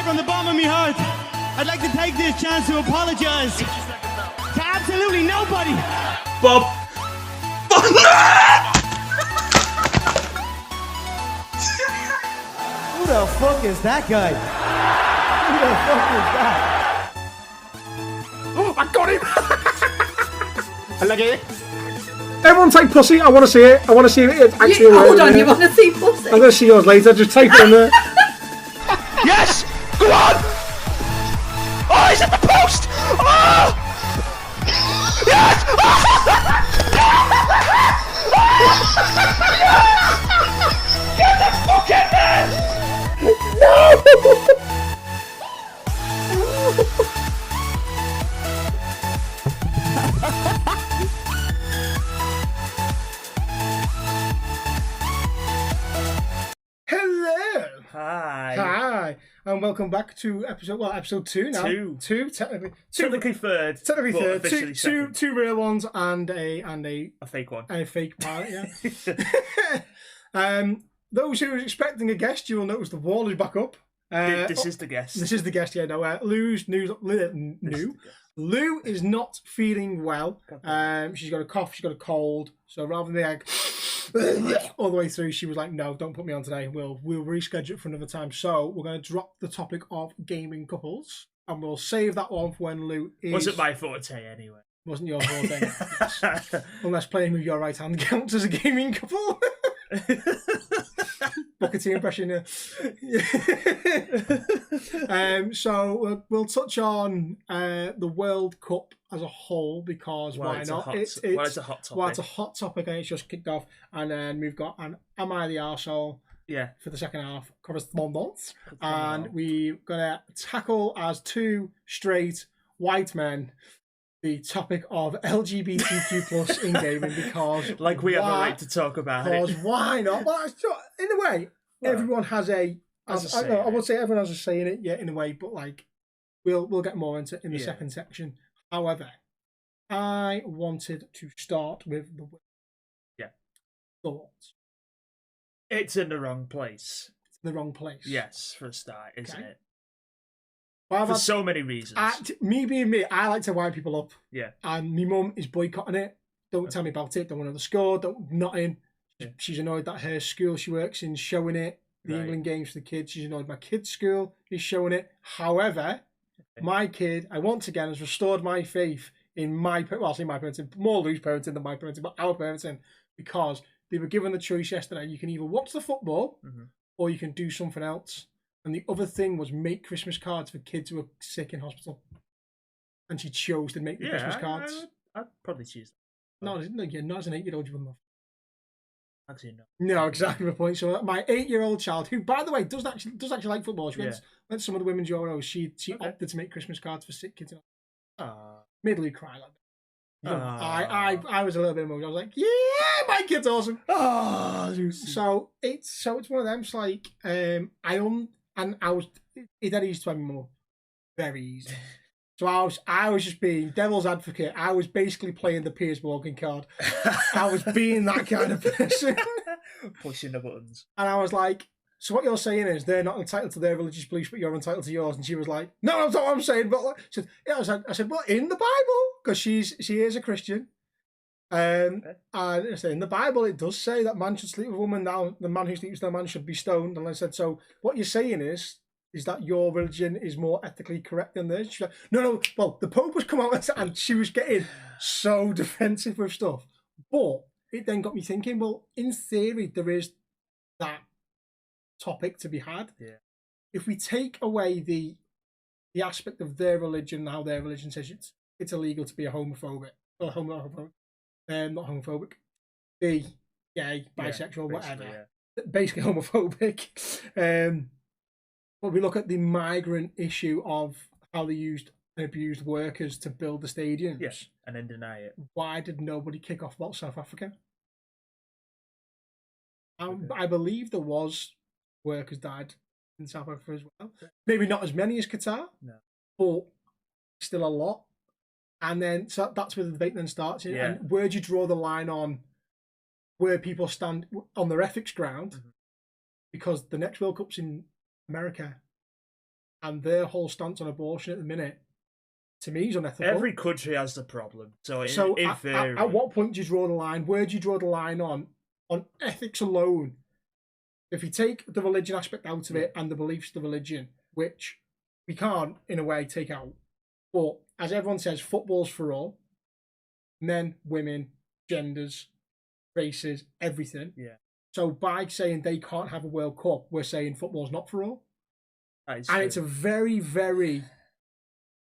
From the bottom of my heart, I'd like to take this chance to apologise to absolutely nobody. Bob. Who the fuck is that guy? Who the fuck is that? Oh, I got him. I like it. Everyone type pussy. I want to see it. I want to see it actually. Hold on, you want to see pussy? I'm going to see yours later. Just type it in there. Yes! Go on! Oh, he's at the post! Oh! Yes! Get the fuck in there! No! Hello. Hi. Hi. And welcome back to episode 2 now. Two, technically. Technically third. Technically but third. officially second. Two real ones and a fake one. and a fake pilot, yeah. Those who are expecting a guest, you will notice the wall is back up. This is the guest. This is the guest, yeah. No, Lou is not feeling well. She's got a cough, she's got a cold. So rather than like all the way through, she was like, "No, don't put me on today. We'll reschedule it for another time." So we're going to drop the topic of gaming couples, and we'll save that one for when Lou is. Wasn't my forte anyway. Wasn't your forte, unless playing with your right hand counts as a gaming couple. Booker T impression, yeah. So we'll touch on the World Cup as a whole because why not? It's a hot topic. Well, it's a hot topic and it's just kicked off. And then we've got an Am I the Arsehole? Yeah. For the second half, correspondence. And we're going to tackle as two straight white men the topic of LGBTQ plus in gaming because like we have a right to talk about it. Because why not? Well, in a way, everyone has a. I would say everyone has a say in it, yeah, in a way. But like, we'll get more into it in the second section. However, I wanted to start with the thoughts. It's in the wrong place. It's in the wrong place. Yes, for a start, isn't it? Well, for so many reasons. Me being me, I like to wind people up. Yeah. And my mum is boycotting it. Don't tell me about it. Don't want to know the score. Not in. Yeah. She's annoyed that her school she works in showing it. The England games for the kids. She's annoyed my kid's school is showing it. However, my kid, I once again has restored my faith in my parenting, more Lou's parenting than my parenting, but our parenting, because they were given the choice yesterday. You can either watch the football or you can do something else. And the other thing was make Christmas cards for kids who are sick in hospital. And she chose to make the Christmas cards. I'd probably choose that. No, you're not as an 8-year-old, you wouldn't have. Actually, no. No, exactly the point. So my 8-year-old child, who, by the way, does actually like football. She went to some of the women's Euros. She opted to make Christmas cards for sick kids. Made Lou cry like that. I was a little bit emotional. I was like, yeah, my kid's awesome. So it's one of them. It's like it that easy to have more. Very easy. So I was just being devil's advocate. I was basically playing the Piers Morgan card. I was being that kind of person. Pushing the buttons. And I was like, so what you're saying is they're not entitled to their religious beliefs, but you're entitled to yours. And she was like, no, that's not what I'm saying. But I said, well, in the Bible, because she is a Christian. And I said, in the Bible, it does say that man should sleep with a woman. Now, the man who sleeps with a man should be stoned. And I said, so what you're saying is that your religion is more ethically correct than theirs? She's like, no. Well, the Pope was come out and she was getting so defensive with stuff. But it then got me thinking, well, in theory, there is that topic to be had. Yeah. If we take away the aspect of their religion, how their religion says it's illegal to be a homophobic, or not homophobic, be gay, bisexual, whatever. Yeah. Basically homophobic. But we look at the migrant issue of how they used and abused workers to build the stadiums. Yes, and then deny it. Why did nobody kick off about South Africa? Okay. I believe there was workers died in South Africa as well. Maybe not as many as Qatar, No. but still a lot. And then so that's where the debate then starts. Yeah. And where do you draw the line on where people stand on their ethics ground? Mm-hmm. Because the next World Cup's in America, and their whole stance on abortion at the minute, to me, is unethical. Every country has the problem. So in theory, at what point do you draw the line? Where do you draw the line on ethics alone? If you take the religion aspect out of it and the beliefs of the religion, which we can't, in a way, take out. But as everyone says, football's for all. Men, women, genders, races, everything. Yeah. So by saying they can't have a World Cup, we're saying football's not for all. And it's a very, very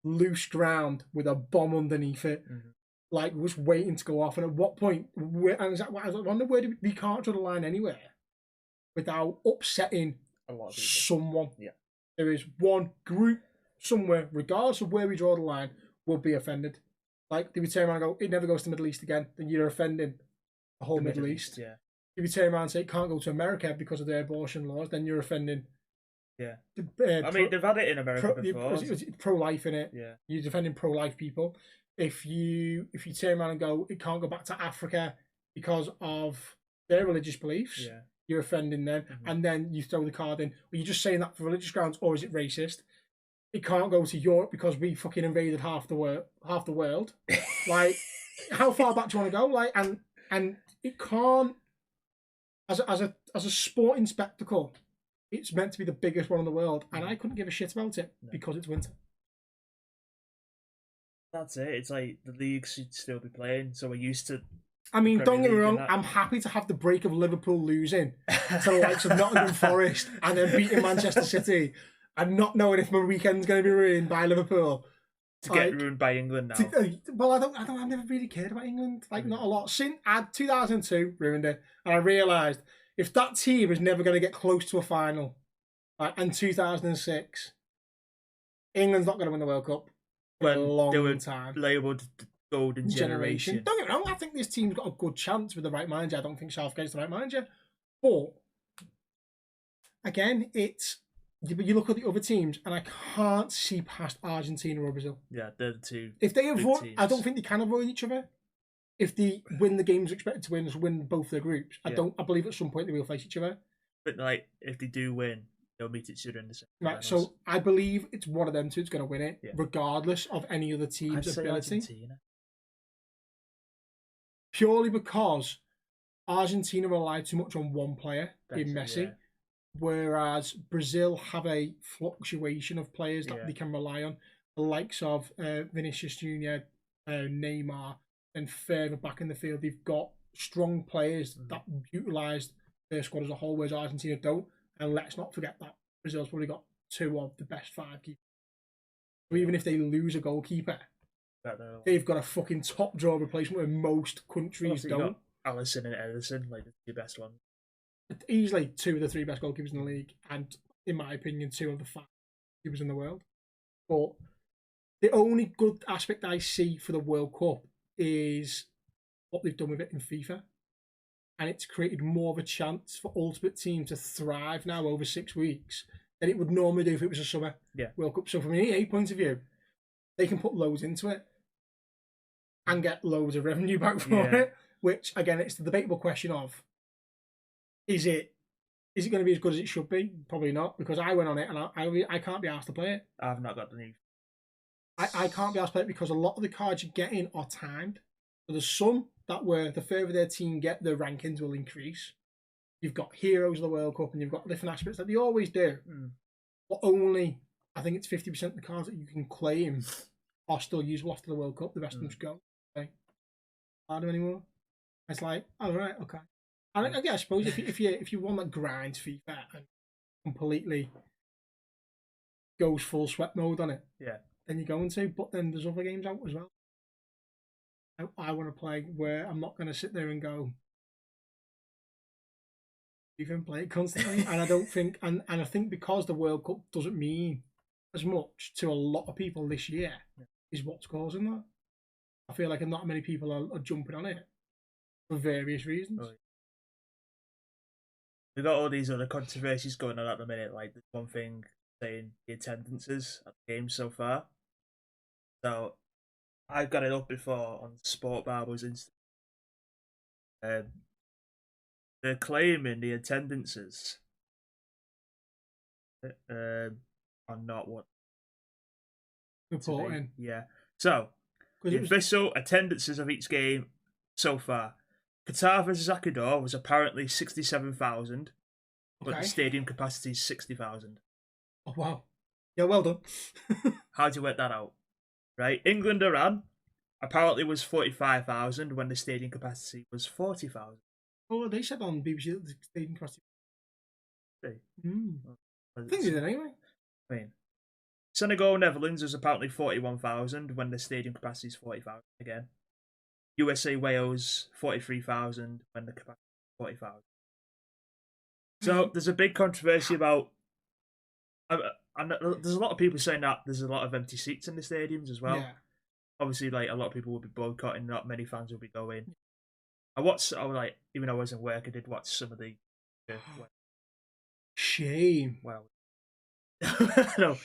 loose ground with a bomb underneath it. Mm-hmm. Like, just waiting to go off. And at what point, I wonder where we can't draw the line anywhere without upsetting a lot of people. Someone. Yeah. There is one group somewhere, regardless of where we draw the line, will be offended. Like, if you turn around and go, it never goes to the Middle East again, then you're offending the whole Middle East. Yeah. If you turn around and say it can't go to America because of their abortion laws, then you're offending. Yeah. I mean, they've had it in America before. It's pro-life, innit? Yeah. You're defending pro-life people. If you turn around and go, it can't go back to Africa because of their religious beliefs, yeah, you're offending them. Mm-hmm. And then you throw the card in. Are you just saying that for religious grounds, or is it racist? It can't go to Europe because we fucking invaded half the world. Like, how far back do you want to go? Like, and it can't. As a sporting spectacle, it's meant to be the biggest one in the world, and I couldn't give a shit about it because it's winter. That's it. It's like the league should still be playing, so we're used to. I mean, don't get me wrong. I'm happy to have the break of Liverpool losing to the likes of Nottingham Forest and then beating Manchester City, and not knowing if my weekend's going to be ruined by Liverpool. Get ruined by England now. Well, I've never really cared about England. Like, not a lot. Since 2002 ruined it, and I realised if that team is never going to get close to a final, and 2006, England's not going to win the World Cup for a long time. Labelled the golden generation. Don't get me wrong. I think this team's got a good chance with the right manager. I don't think Southgate's the right manager, but again, you look at the other teams, and I can't see past Argentina or Brazil. Yeah, they're the two. If they avoid, I don't think they can avoid each other. If they win the games expected to win both their groups, I believe at some point they will face each other. But like, if they do win, they'll meet each other in the semi. Right. So I believe it's one of them two that's going to win it, regardless of any other team's ability. Argentina. Purely because Argentina rely too much on one player in Messi. Yeah. Whereas Brazil have a fluctuation of players that they can rely on, the likes of Vinicius Junior, Neymar, and further back in the field, they've got strong players that utilise their squad as a whole, whereas Argentina don't. And let's not forget that Brazil's probably got two of the best five keepers. So even if they lose a goalkeeper, they've got a fucking top draw replacement where most countries don't. Alisson and Ederson, like the two best ones. Easily two of the three best goalkeepers in the league, and in my opinion, two of the five keepers in the world. But the only good aspect I see for the World Cup is what they've done with it in FIFA, and it's created more of a chance for Ultimate Team to thrive now over 6 weeks than it would normally do if it was a summer World Cup. So from an EA point of view, they can put loads into it and get loads of revenue back for it. Which again, it's the debatable question of. Is it going to be as good as it should be? Probably not, because I went on it and I can't be asked to play it. I've not got the new. I can't be asked to play it because a lot of the cards you're getting are timed. So there's some that where the further their team get, their rankings will increase. You've got heroes of the World Cup and you've got different aspects that they always do. But only, I think it's 50% of the cards that you can claim are still usable after the World Cup. The rest of them just go. Okay. Aren't them anymore. It's like, all right, okay. And I suppose if you want that grind FIFA and completely goes full sweat mode on it, then you're going to. But then there's other games out as well. I want to play where I'm not going to sit there and go, even play it constantly. And I don't think, and I think because the World Cup doesn't mean as much to a lot of people this year, is what's causing that. I feel like not many people are jumping on it for various reasons. Oh, we've got all these other controversies going on at the minute. Like there's one thing saying the attendances at the games so far. So I've got it up before on Sport Barbers Instagram. They're claiming the attendances are not what Reporting. Yeah. So the official attendances of each game so far. Qatar versus Ecuador was apparently 67,000, but the stadium capacity is 60,000. Oh wow! Yeah, well done. How do you work that out? Right, England Iran apparently was 45,000 when the stadium capacity was 40,000. Oh, they said on BBC that the stadium capacity. I think they did anyway. I mean, Senegal Netherlands was apparently 41,000 when the stadium capacity is 40,000 again. USA Wales 43,000 when the capacity is 40,000. So there's a big controversy about. And there's a lot of people saying that there's a lot of empty seats in the stadiums as well. Yeah. Obviously, like a lot of people will be boycotting. Not many fans will be going. I like even though I was in work, I did watch some of the. Shame. Well, no,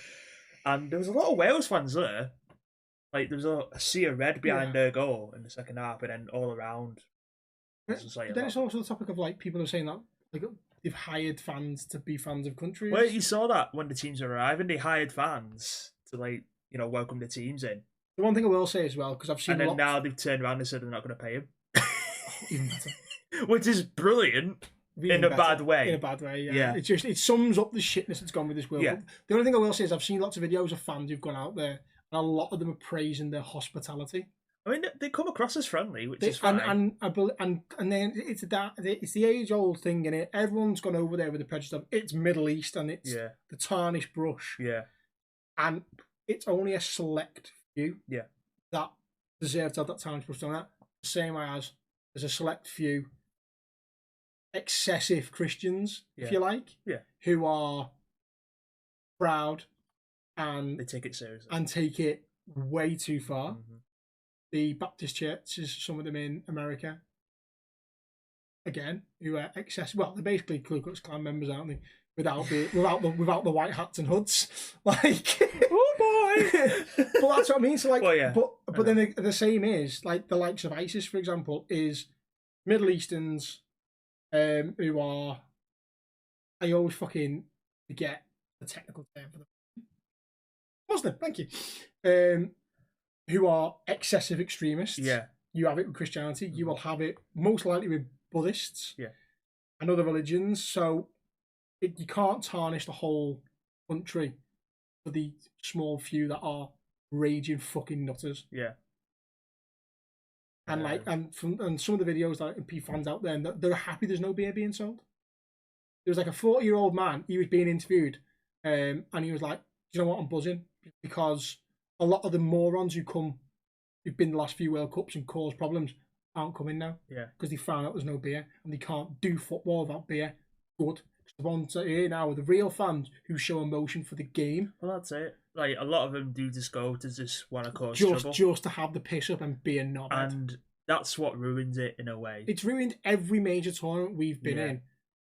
and there was a lot of Wales fans there. Like there was a sea of red behind their goal in the second half, and then all around. Then it's also the topic of like people are saying that like they've hired fans to be fans of countries. Well, you saw that when the teams were arriving, they hired fans to welcome the teams in. The one thing I will say as well, because I've seen. And then now they've turned around and said they're not going to pay him. Even better. Which is brilliant. In a bad way. In a bad way, yeah. It sums up the shitness that's gone with this World Cup. The only thing I will say is I've seen lots of videos of fans who've gone out there, and a lot of them are praising their hospitality. I mean, they come across as friendly, which is fine. And then it's the age-old thing, in it. Everyone's gone over there with the prejudice of it's Middle East and it's the tarnished brush. Yeah. And it's only a select few that deserve to have that tarnished brush on it. Same as there's a select few excessive Christians, if you like, who are proud and they take it seriously and take it way too far. The Baptist churches, some of them in America, again, who are excessive. Well, they're basically Ku Klux Klan members, aren't they? Without the white hats and hoods, like oh boy. But that's what I mean. So like, well, but then the same is like the likes of ISIS, for example, is Middle Easterns. Who are, I always fucking forget the technical term for them. Muslim, thank you. Who are excessive extremists. Yeah. You have it with Christianity. You will have it most likely with Buddhists. Yeah. And other religions. So you can't tarnish the whole country for the small few that are raging fucking nutters. Yeah. And and some of the videos that P fans out there, and they're happy there's no beer being sold. There was like a 40-year-old man. He was being interviewed, and he was like, "Do you know what? I'm buzzing because a lot of the morons who've been the last few World Cups and caused problems, aren't coming now. Yeah, because they found out there's no beer and they can't do football without beer. Good. The ones that are here now are the real fans who show emotion for the game. Well, that's it. Like a lot of them do just go to just want to cause trouble, just to have the piss up and be a knobhead. And that's what ruins it in a way. It's ruined every major tournament we've been in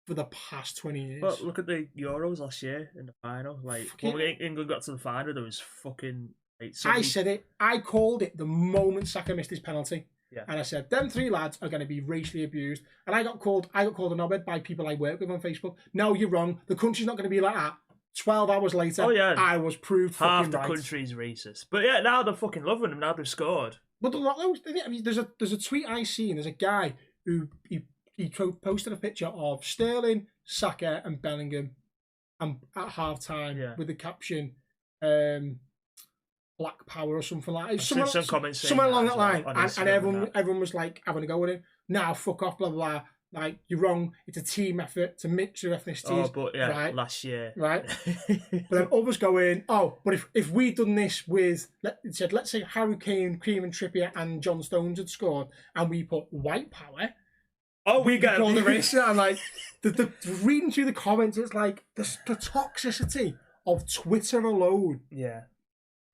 for the past 20 years. But look at the Euros last year in the final. Like when England got to the final, there was fucking. Like, I said it. I called it the moment Saka missed his penalty. Yeah. And I said, them three lads are going to be racially abused. And I got called a knobhead by people I work with on Facebook. No, you're wrong. The country's not going to be like that. 12 hours later, I was proved half fucking the country's racist. But yeah, now they're fucking loving them. Now they've scored. But I mean, there's a tweet I seen. There's a guy who he posted a picture of Sterling, Saka, and Bellingham, at half time with the caption, Black Power or something like that. Some comments somewhere along that line. And everyone was like having a go with him. Now, fuck off, blah, blah, blah. Like, you're wrong. It's a team effort to mix your ethnicities. Oh, but yeah, right? Last year. Right? But then others go in, but if we'd done this with, let's say Harry Kane, Cream and Trippier and John Stones had scored, and we put white power, Oh, we got call the race, and like the reading through the comments, it's like the toxicity of Twitter alone Yeah.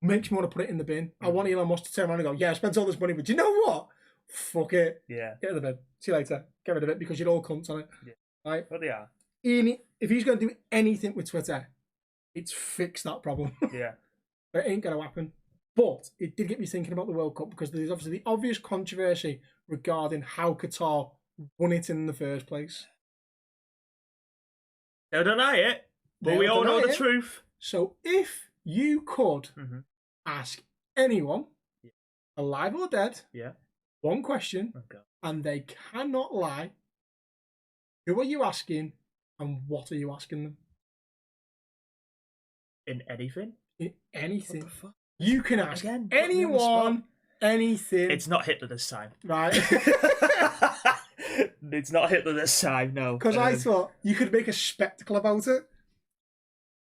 makes me want to put it in the bin. I want Elon Musk to turn around and go, yeah, I spent all this money, but do you know what? Fuck it. Yeah. Get rid of it. See you later. Get rid of it because you're all cunts on it. Yeah. Right? But they are. If he's going to do anything with Twitter, it's fix that problem. Yeah. It ain't going to happen. But it did get me thinking about the World Cup because there's obviously the obvious controversy regarding how Qatar won it in the first place. They'll deny it, but They'll we all know deny the it. truth. So if you could ask anyone, alive or dead, one question, and they cannot lie, who are you asking and what are you asking them? In anything? In anything. What the fuck? You can ask Again, put me on the anyone, anything. It's not Hitler this time. Right. It's not Hitler this time, no. Because I thought you could make a spectacle about it.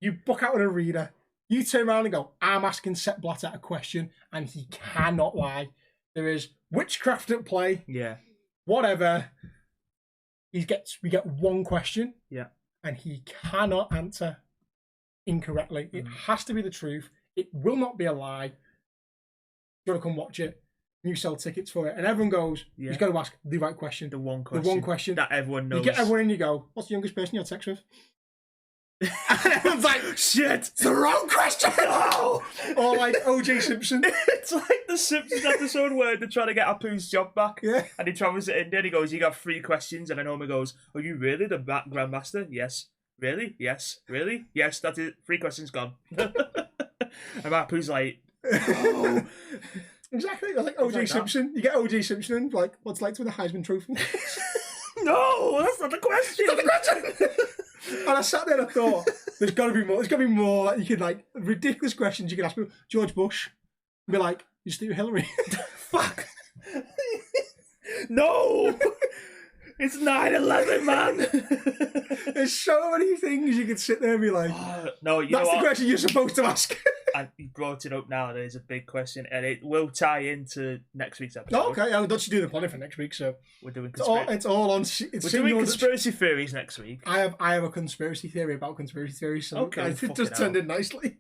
You book out an arena. You turn around and go, I'm asking Sepp Blatter a question, and he cannot lie. There is witchcraft at play. Yeah. Whatever. We get one question. Yeah. And he cannot answer incorrectly. It has to be the truth. It will not be a lie. You want to come watch it. You sell tickets for it. And everyone goes, he's got to ask the right question. The one question. The one question. That everyone knows. You get everyone in, you go, what's the youngest person you had sex with? And everyone's like, shit, it's the wrong question. No. Or like OJ Simpson. It's like the Simpsons episode where they're trying to get Apu's job back. Yeah. And he travels to India and he goes, you got 3 questions. And then Homer goes, are you really the Grandmaster? Yes. Really? Yes. Really? Yes, that's it. 3 questions gone. And Apu's like, oh. Exactly. That's like OJ Simpson. You get OJ Simpson in, like, what's it like to win a Heisman Trophy? No, that's not the question. That's not the question. And I sat there and I thought, there's got to be more. There's got to be more. Like, you could, like, ridiculous questions you could ask people. George Bush. And be like, you still Hillary? Fuck. No. It's 9/11, man. There's so many things you could sit there and be like, no, you that's know the what? question you're supposed to ask. And you brought it up now. There's a big question, and it will tie into next week's episode. Oh, okay, I'll Dutchy do the planning for next week, so We're doing it's all on. We're doing conspiracy theories next week. I have a conspiracy theory about conspiracy theories, so Okay, it just turned in nicely.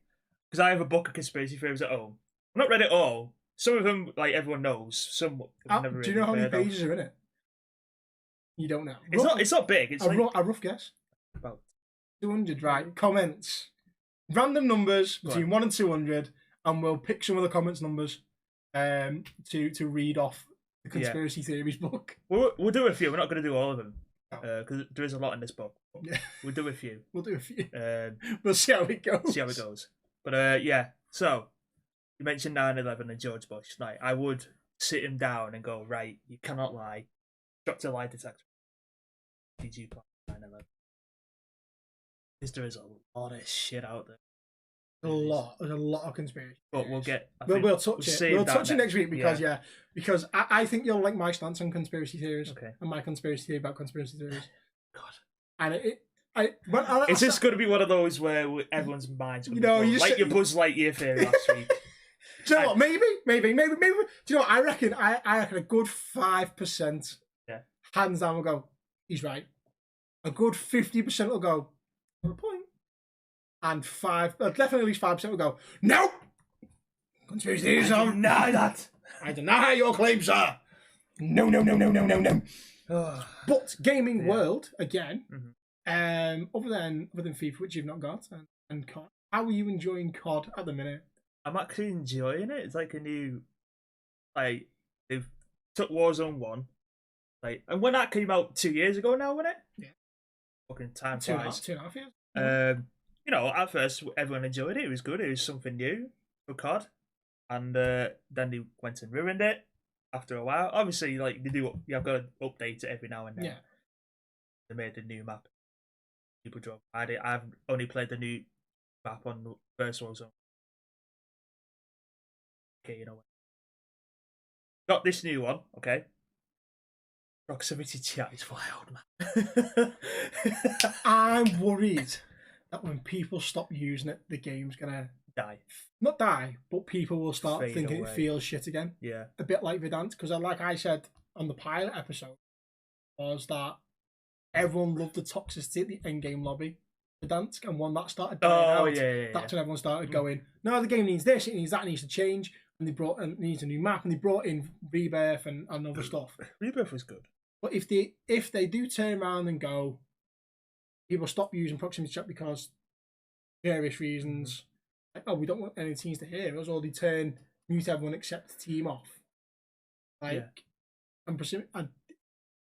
Because I have a book of conspiracy theories at home. I've not read it all. Some of them, like everyone knows. Some I've never do you know really how many heard of. pages are in it? You don't know. It's not big. It's like a rough guess. about 200, right? Comments. Random numbers between 1 and 200, and we'll pick some of the comments numbers to read off the conspiracy theories book. We'll do a few. We're not going to do all of them because there is a lot in this book. Yeah. We'll do a few. We'll do a few. Um, We'll see how it goes. see how it goes. But yeah, so you mentioned 9/11 and George Bush. Like, I would sit him down and go, right, you cannot lie. Drop a lie detector. Did you plan 9/11? Because there is a lot of shit out there. There's a lot of conspiracy. But we'll get. We'll touch it. We'll touch it next week because because I think you'll like my stance on conspiracy theories. Okay. And my conspiracy theory about conspiracy theories. God. And It's just going to be one of those where everyone's mind's going to No, be you blown. Like just- your Buzz Lightyear theory last week. Do you know what? Maybe. Do you know what? I reckon a good 5%. Yeah. Hands down will go, he's right. A good 50% will go, got a point. And definitely at least 5% will go, no! Conspiracy theories I are deny that. I deny your claims, sir. No. But gaming world again. Other than FIFA, which you've not got, and COD. How are you enjoying COD at the minute? I'm actually enjoying it. It's like a new, like they've took Warzone 1, like, and when that came out 2 years ago now, wasn't it? Yeah. Fucking time flies. 2.5 years. You know, at first everyone enjoyed it. It was good. It was something new for COD, and then they went and ruined it after a while. Obviously, like they do, you've got to update it every now and then. Yeah. They made a new map. People drove. I've only played the new map on the first Warzone. Okay, you know what? Got this new one, okay? Proximity chat is wild, man. I'm worried that when people stop using it, the game's gonna Die. not die, but people will start Fade thinking away. it feels shit again. Yeah. A bit like Verdant, because like I said on the pilot episode, was that everyone loved the toxicity at the endgame lobby for Dansk, and when that started dying out, that's when everyone started going, no, the game needs this, it needs that, it needs to change, and it needs a new map, and they brought in Rebirth and other stuff. Rebirth was good. But if they do turn around and go, people stop using proximity chat because various reasons, like, oh, we don't want any teams to hear us, or they mute everyone except the team off. Like, and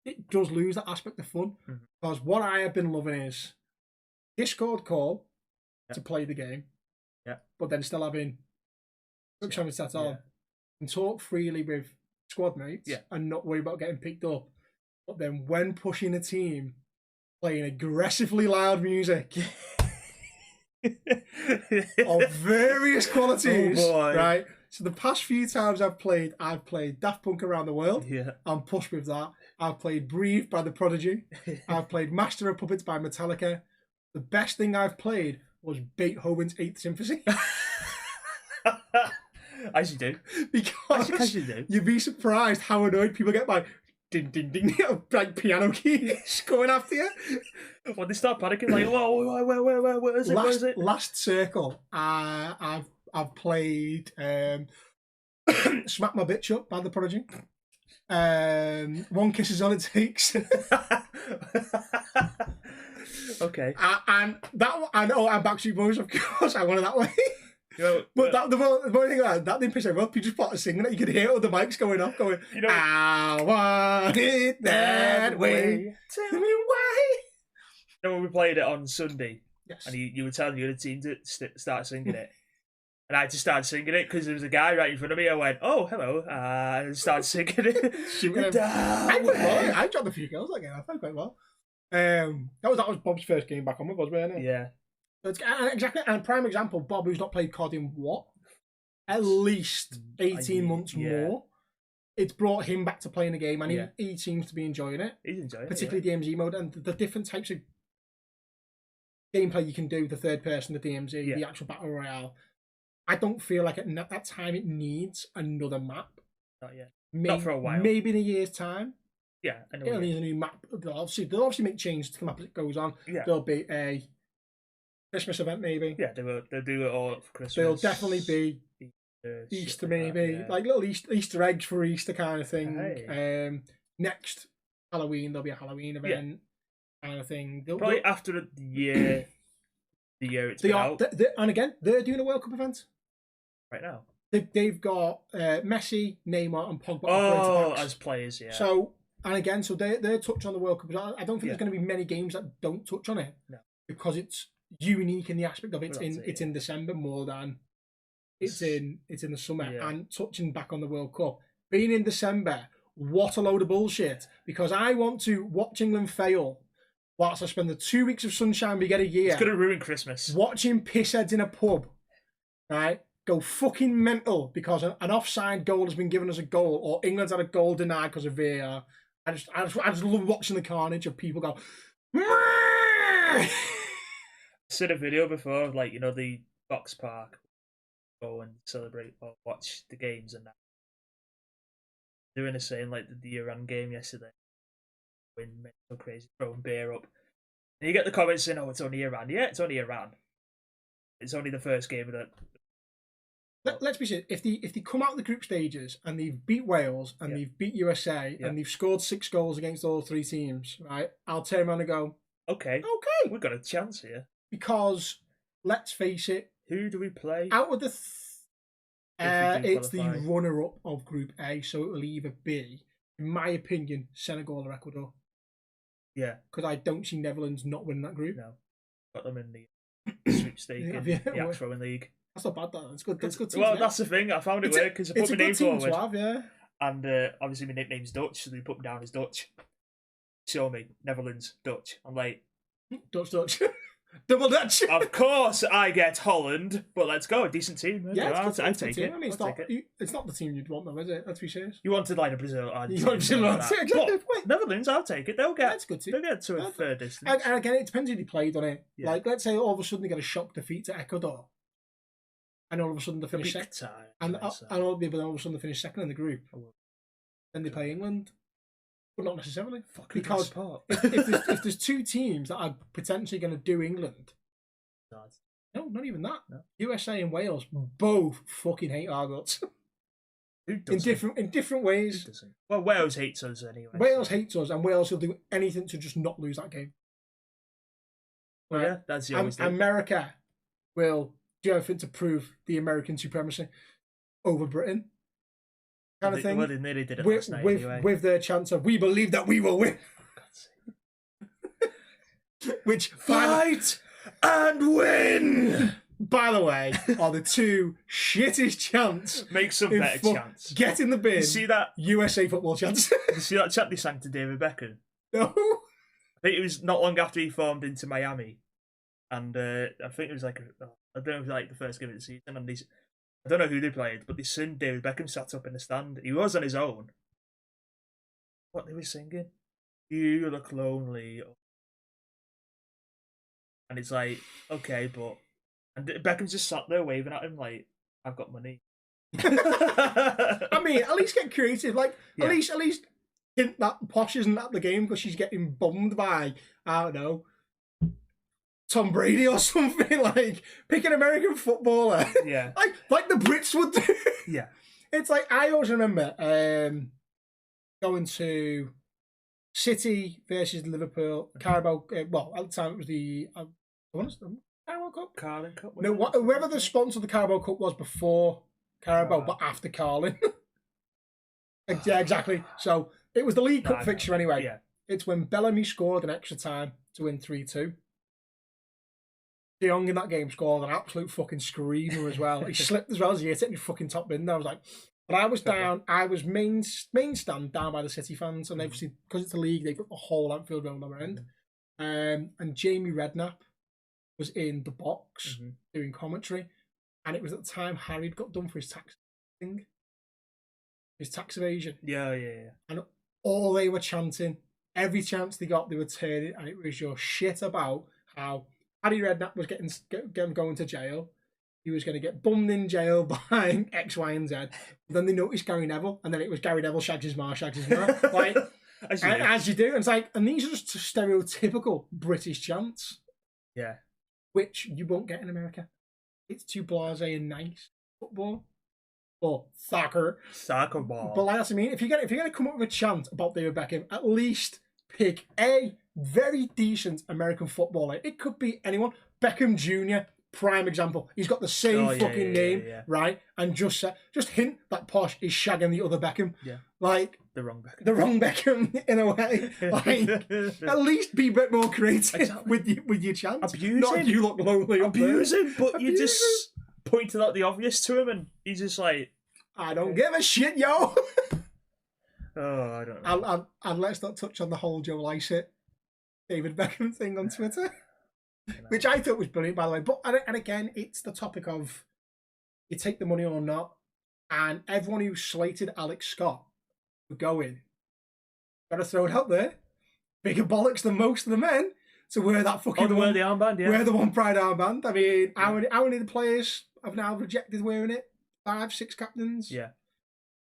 it does lose that aspect of fun. Because what I have been loving is Discord call to play the game, but then still having proximity chat on and talk freely with squad mates and not worry about getting picked up. But then when pushing a team, playing aggressively loud music of various qualities, right? So the past few times I've played Daft Punk Around the World. I'm pushed with that. I've played Breathe by The Prodigy. I've played Master of Puppets by Metallica. The best thing I've played was Beethoven's Eighth Symphony. As you do. Because as you do. You'd be surprised how annoyed people get by ding, ding, ding, like piano keys going after you. When they start panicking, like, whoa, where is it? Where is it? Last Circle, I've played Smack My Bitch Up by The Prodigy. One Kiss Is All It Takes. Okay. And that, I know, I'm Backstreet Boys, of course, I want it that way. But the funny thing about that didn't piss everyone up. You just started singing it. You could hear all the mics going off, going, I want it that way. Tell me why. You know, when we played it on Sunday, and you were telling the other team to start singing it, and I just started singing it because there was a guy right in front of me. I went, oh, hello, and started singing it. I dropped a few girls that game. I played quite well. That was Bob's first game back on with us, wasn't it? Yeah. Exactly, and prime example, Bob, who's not played COD in what? At least 18 months more. It's brought him back to playing the game, and he seems to be enjoying it. He's enjoying it. Particularly DMZ mode, and the different types of gameplay you can do, the third person, the DMZ, the actual Battle Royale. I don't feel like at that time it needs another map. Not yet. Not for a while. Maybe in a year's time. Yeah. It'll need a new map. They'll obviously make changes to the map as it goes on. Yeah. There'll be a Christmas event, maybe. Yeah, they'll do it all for Christmas. There'll definitely be Easter, maybe. Like little Easter eggs for Easter kind of thing. Hey. Next Halloween, there'll be a Halloween event kind of thing. Probably after the year it's been out. And again, they're doing a World Cup event. Right now. They've got Messi, Neymar and Pogba. Oh, as players, yeah. So, and again, so they're touch on the World Cup. I don't think there's going to be many games that don't touch on it. No. Because it's unique in the aspect of it's in December more than it's in the summer. Yeah. And touching back on the World Cup, being in December, what a load of bullshit. Because I want to watch England fail whilst I spend the 2 weeks of sunshine we get a year. It's going to ruin Christmas. Watching pissheads in a pub, right, go fucking mental because an offside goal has been given as a goal, or England's had a goal denied because of VAR. I just love watching the carnage of people go. I seen a video before of, like, you know, the Box Park go and celebrate or watch the games and that. Doing the same like the Iran game yesterday. When so crazy, throwing beer up. And you get the comments saying, oh, it's only Iran. Yeah, it's only Iran. It's only the first game of the. Let's be serious. If they come out of the group stages and they've beat Wales and they've beat USA and they've scored 6 goals against all 3 teams, right? I'll turn around and go, okay, we've got a chance here. Because let's face it, who do we play? Out of the, it's the runner-up of Group A, so it will either be, in my opinion, Senegal or Ecuador. Yeah, because I don't see Netherlands not winning that group. No, got them in the sweepstake in the Axe Throwing League. That's not bad, though. That's good. That's good. Well, that's the thing. I found it weird because I put my name forward. To have, yeah. And obviously my nickname's Dutch, so they put me down as Dutch. Show me Netherlands, Dutch. I'm like Dutch. Double Dutch. Of course, I get Holland, but let's go. A decent team. Yeah, I'll take it. I mean, it's not the team you'd want, though, is it? Let's be serious. You wanted like a Brazil. You want Brazil? Exactly. Netherlands, I'll take it. They'll get. That's good too. They'll get to a third distance. And again, it depends who they played on it. Yeah. Like, let's say all of a sudden they get a shock defeat to Ecuador, and all of a sudden they finish second, and all of a sudden they finish second in the group. Then they play England. But not necessarily. Fucking Because sport. if there's two teams that are potentially going to do England, no, not even that. No. USA and Wales both fucking hate our guts. Who doesn't? in different ways. Who doesn't? Well, Wales hates us anyway. Wales hates us, and Wales will do anything to just not lose that game. Well, yeah, that's the always do. America will do everything to prove the American supremacy over Britain. Kind of thing. Well, they nearly did it last night anyway. With their chance of, we believe that we will win. Which, fight and win! By the way, are the two shittest chants. Make some better chants. Get in the bin. You see that? USA football chants. You see that chant they sang to David Beckham? No. I think it was not long after he formed into Miami. And I think it was like, I don't know if it was like the first game of the season. And I don't know who they played, but they sung David Beckham sat up in the stand. He was on his own. What they were singing? You look lonely. And it's like, okay, but... And Beckham's just sat there waving at him like, I've got money. I mean, at least get creative. Like, at least hint that Posh isn't at the game because she's getting bummed by, I don't know, Tom Brady or something. Like, pick an American footballer. Yeah. like the Brits would do. Yeah. It's like, I always remember going to City versus Liverpool, Carabao. Well, at the time it was the Carabao Cup? Carling Cup? No, whoever the sponsor of the Carabao Cup was before Carabao, but after Carling. Yeah, exactly. So it was the League Cup fixture anyway. Yeah. It's when Bellamy scored an extra time to win 3-2. De Jong in that game scored an absolute fucking screamer as well. He slipped as well as he hit it in the fucking top bin. I was like, but I was down. I was main stand down by the City fans, and obviously because it's a league, they've got the whole Anfield round their end. And Jamie Redknapp was in the box doing commentary, and it was at the time Harry'd got done for his tax thing, his tax evasion. Yeah. And all they were chanting, every chance they got, they were turning, and it was your shit about how Harry Redknapp was going to jail. He was going to get bummed in jail by X, Y, and Z. Then they noticed Gary Neville, and then it was Gary Neville shags his ma. Like, as you do. And it's like, and these are just stereotypical British chants. Yeah. Which you won't get in America. It's too blasé and nice. Football. Or soccer. Soccer ball. But like, that's what I mean. If you're going to come up with a chant about David Beckham, at least pick a very decent American footballer. It could be anyone. Beckham Jr., prime example. He's got the same name, right? And just hint that Posh is shagging the other Beckham. Yeah. Like... The wrong Beckham. The wrong Beckham, in a way. Like, at least be a bit more creative with your chants. Abuse Not him. You look lonely. Abuse him, but you just pointed out the obvious to him and he's just like... I don't give a shit, yo! Oh, I don't know. And let's not touch on the whole Joe Lycett, David Beckham thing on Twitter. Which I thought was brilliant, by the way. But and again, it's the topic of you take the money or not. And everyone who slated Alex Scott for going, gotta throw it out there. Bigger bollocks than most of the men to wear that fucking wear the armband, yeah. Wear the one pride armband. I mean, how many of the players have now rejected wearing it? 5, 6 captains. Yeah.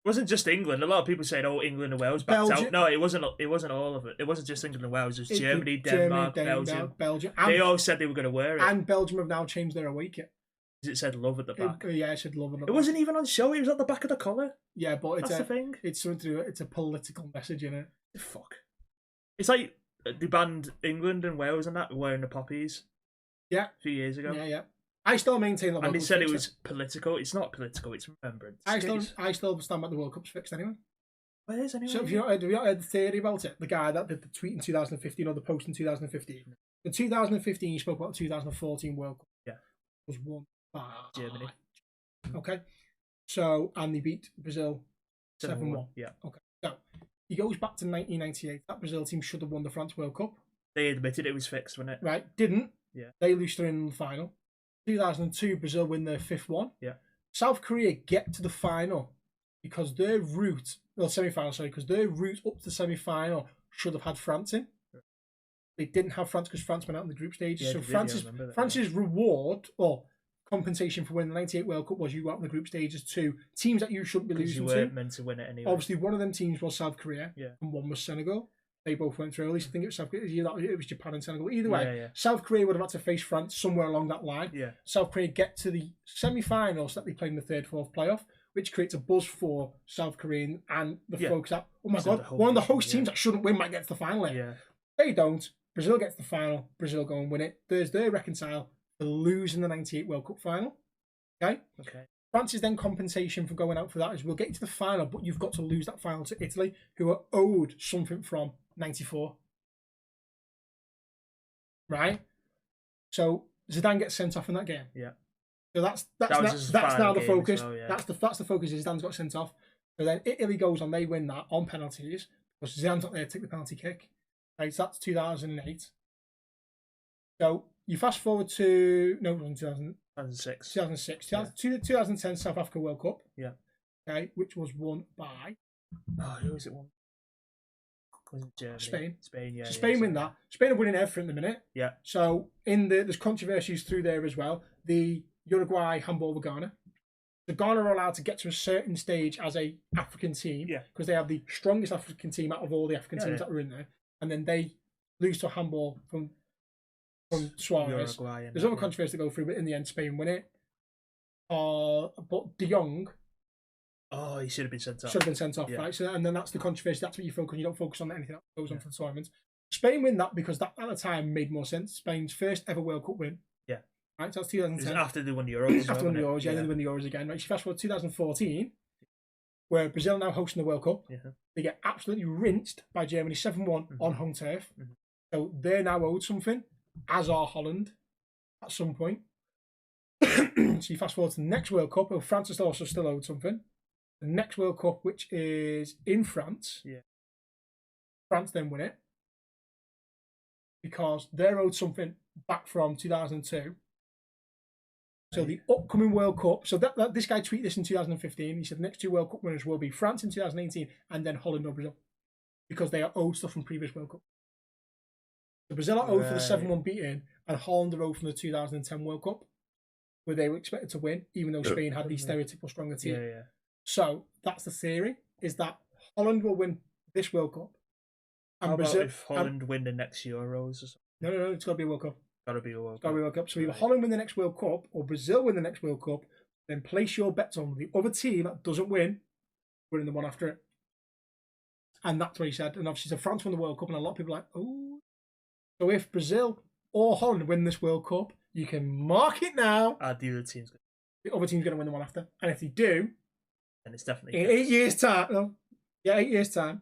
It wasn't just England. A lot of people said, "Oh, England and Wales backed out." No, it wasn't. It wasn't all of it. It wasn't just England and Wales. It was Germany, Denmark, Belgium. And, they all said they were going to wear it. And Belgium have now changed their away kit. It said "love" at the back. It said "love" at the back. It wasn't even on show. It was at the back of the collar. Yeah, but that's the thing. It's something to do. It's a political message in it. Fuck. It's like they banned England and Wales and that wearing the poppies. Yeah. A few years ago. Yeah. I still maintain the World Cup's and they said fixed. it was political. It's not political. It's remembrance. I still stand by the World Cup's fixed anyway. Well, it is anyway. So have you not heard the theory about it? The guy that did the tweet in 2015 or the post in 2015. In 2015, he spoke about the 2014 World Cup. Yeah. It was won by Germany. Okay. So, and they beat Brazil 7-1. Yeah. Okay. So, he goes back to 1998. That Brazil team should have won the France World Cup. They admitted it was fixed, wasn't it? Right. Didn't. Yeah. They lose in the final. 2002, Brazil win their 5th one. Yeah. South Korea get to the final because their route, semi-final, because their route up to the semi-final should have had France in. They didn't have France because France went out in the group stages. So France's reward or compensation for winning the 98 World Cup was you got in the group stages to teams that you shouldn't be Because losing you to. weren't meant to win it anyway. Obviously, one of them teams was South Korea, Yeah. and one was Senegal. They both went through. At least I think it was South Korea. It was Japan and Senegal. Either way, Yeah. South Korea would have had to face France somewhere along that line. Yeah. South Korea get to the semi-finals that they played in the third, fourth playoff, which creates a buzz for South Korean and the folks that, oh my So God, the one of the whole host nation, teams that shouldn't win might get to the final. Yeah. They don't. Brazil gets the final. Brazil go and win it. They reconcile for losing the 98 World Cup final. Okay? France's then compensation for going out for that is we'll get you to the final, but you've got to lose that final to Italy, who are owed something from 94. Right? So Zidane gets sent off in that game. Yeah. So that's now the focus. Well, yeah. That's the focus. Is Zidane's got sent off. So then Italy goes on. They win that on penalties because Zidane's not there to take the penalty kick. Right, so that's 2008. So you fast forward to 2006. 2010 South Africa World Cup. Yeah. Okay, which was won by. Who was it won? Was it Germany? Spain. Yeah. Spain win that. Spain are winning everything in the minute. Yeah. So there's controversies through there as well. The Uruguay handball with Ghana. The Ghana are allowed to get to a certain stage as a African team because they have the strongest African team out of all the African teams that were in there, and then they lose to a handball from Suarez. Uruguay There's other controversy to go through, but in the end, Spain win it. But De Jong. Oh, he should have been sent off. Should have been sent off, right? So, and then that's the controversy. That's what you focus on. You don't focus on anything that goes on for the tournament. Spain win that because that at the time made more sense. Spain's first ever World Cup win. Yeah. Right, so that's 2010. After they won the Euros. After they won the Euros, then they win the Euros again. Right, so fast forward to 2014, where Brazil are now hosting the World Cup. Yeah. They get absolutely rinsed by Germany 7-1 on home turf. So they're now owed something, as are Holland at some point. So you fast forward to the next World Cup, France is also still owed something. The next World Cup, which is in France, France then win it because they're owed something back from 2002. So the upcoming World Cup, so this guy tweeted this in 2015. He said the next two World Cup winners will be France in 2018 and then Holland or Brazil because they are owed stuff from previous World Cup. So Brazil are owed for the 7-1 beating and Holland are owed from the 2010 World Cup where they were expected to win, even though Spain had the stereotypical stronger team. Yeah. So that's the theory, is that Holland will win this World Cup. And How Brazil, about if Holland win the next Euros or something? No, it's got to be a World Cup. Got to be a World Cup. Got to be a World Cup. So either Holland win the next World Cup or Brazil win the next World Cup, then place your bets on the other team that doesn't win, winning the one after it. And that's what he said. And obviously, so France won the World Cup, and a lot of people are like, oh. So if Brazil or Holland win this World Cup, you can mark it now. The other team's going the other team's going to win the one after. And if they do, then it's definitely in 8 years' time, 8 years' time,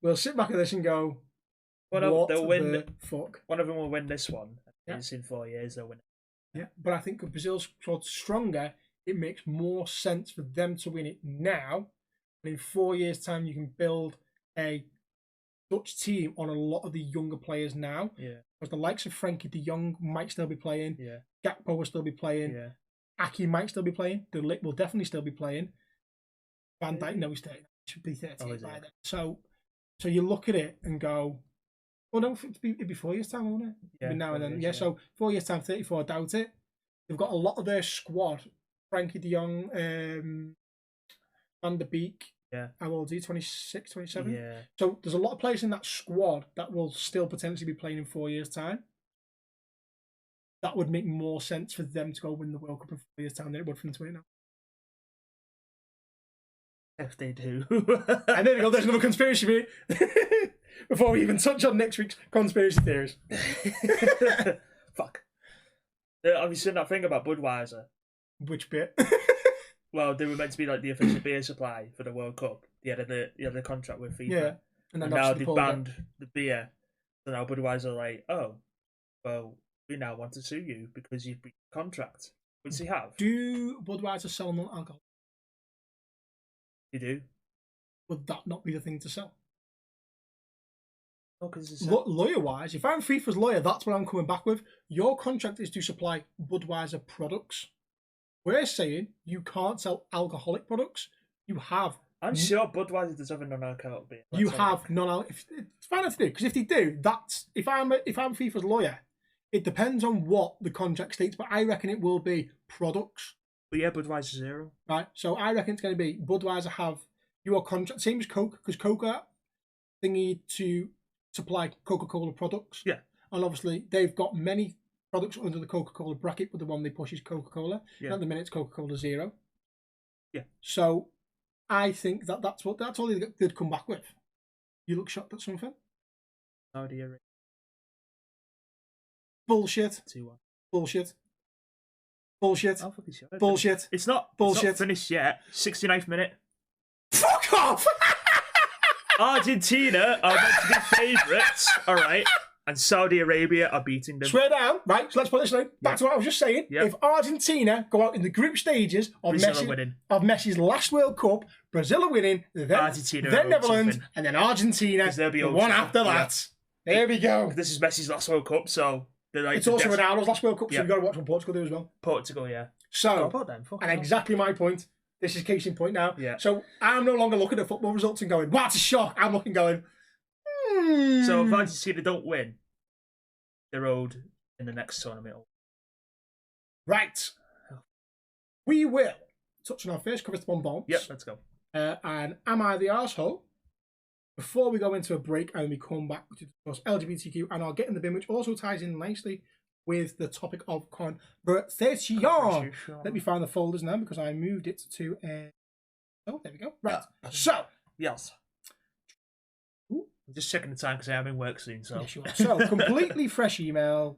we'll sit back at this and go, what they'll win the fuck? One of them will win this one. It's in 4 years they'll win it. Yeah, but I think if Brazil's stronger, it makes more sense for them to win it now. And in 4 years' time, you can build a Dutch team on a lot of the younger players now. Yeah. Because the likes of Frankie de Jong might still be playing. Yeah. Gakpo will still be playing. Yeah. Aki might still be playing. De Ligt will definitely still be playing. Van Dijk, no, he's 30. Should be 30 by then. So you look at it and go, well, no, it'd be 4 years' time, won't it? Yeah, now and then. So 4 years' time, 34, I doubt it. They've got a lot of their squad. Frankie de Jong, Van der Beek. Yeah. How old is he? 26, 27? Yeah. So there's a lot of players in that squad that will still potentially be playing in 4 years' time. That would make more sense for them to go win the World Cup in 4 years' time than it would for them to win it now. If they do. And there we go, there's another conspiracy bit. Before we even touch on next week's conspiracy theories. Fuck. Have you seen that thing about Budweiser? Which bit? Well, they were meant to be like the official beer supply for the World Cup. They had a contract with FIFA. Yeah. And now they banned the beer. So now Budweiser are like, oh, well, we now want to sue you because you've breached the contract. Which they have. Do Budweiser sell non-alcohol? You do. Would that not be the thing to sell? Oh, because lawyer-wise, if I'm FIFA's lawyer, that's what I'm coming back with. Your contract is to supply Budweiser products. We're saying you can't sell alcoholic products. You have. I'm sure Budweiser does have a non-alcoholic beer. You have non-alcoholic. It's fine to do because if they do, that's if I'm FIFA's lawyer, It depends on what the contract states, but I reckon it will be products. But yeah, Budweiser 0. Right, so I reckon it's going to be Budweiser have your contract, same as Coke, because Coca, they need to supply Coca-Cola products. Yeah. And obviously, they've got many products under the Coca-Cola bracket, but the one they push is Coca-Cola. Yeah. At the minute, it's Coca-Cola Zero. Yeah. So I think that's all they'd come back with. You look shocked at something? Saudi Arabia Bullshit. 2-1. Bullshit. Bullshit. Oh, fucking shit. Bullshit. It's not Bullshit. finished yet. 69th minute. Fuck off! Argentina are meant to be favourites, all right, and Saudi Arabia are beating them. Swear down, right? So let's put this in. Back to what I was just saying. Yep. If Argentina go out in the group stages of Brazil are winning. Messi's last World Cup, Brazil are winning, then Argentina then are Netherlands, something. and then Argentina, 'Cause they'll be the over one soon. after that. There we go. This is Messi's last World Cup, so they're like It's also Ronaldo's last World Cup, so Yep. you've got to watch what Portugal do as well. Portugal, yeah. So, What about them? Fuck and off. exactly my point. This is case in point now. Yeah. So I'm no longer looking at football results and going, "What a shock!" I'm looking, going, So if Argentina don't win, they're owed in the next tournament. right. We will touch on our first correspondence bombs. Yep, let's go. And am I the arsehole? Before we go into a break and we come back to discuss LGBTQ and I'll get in the bin, which also ties in nicely with the topic of conversation. Let me find the folders now because I moved it to oh, there we go. Right. So, Yes. Ooh. I'm just checking the time because I am in work soon, so. yes, you are. So completely fresh email.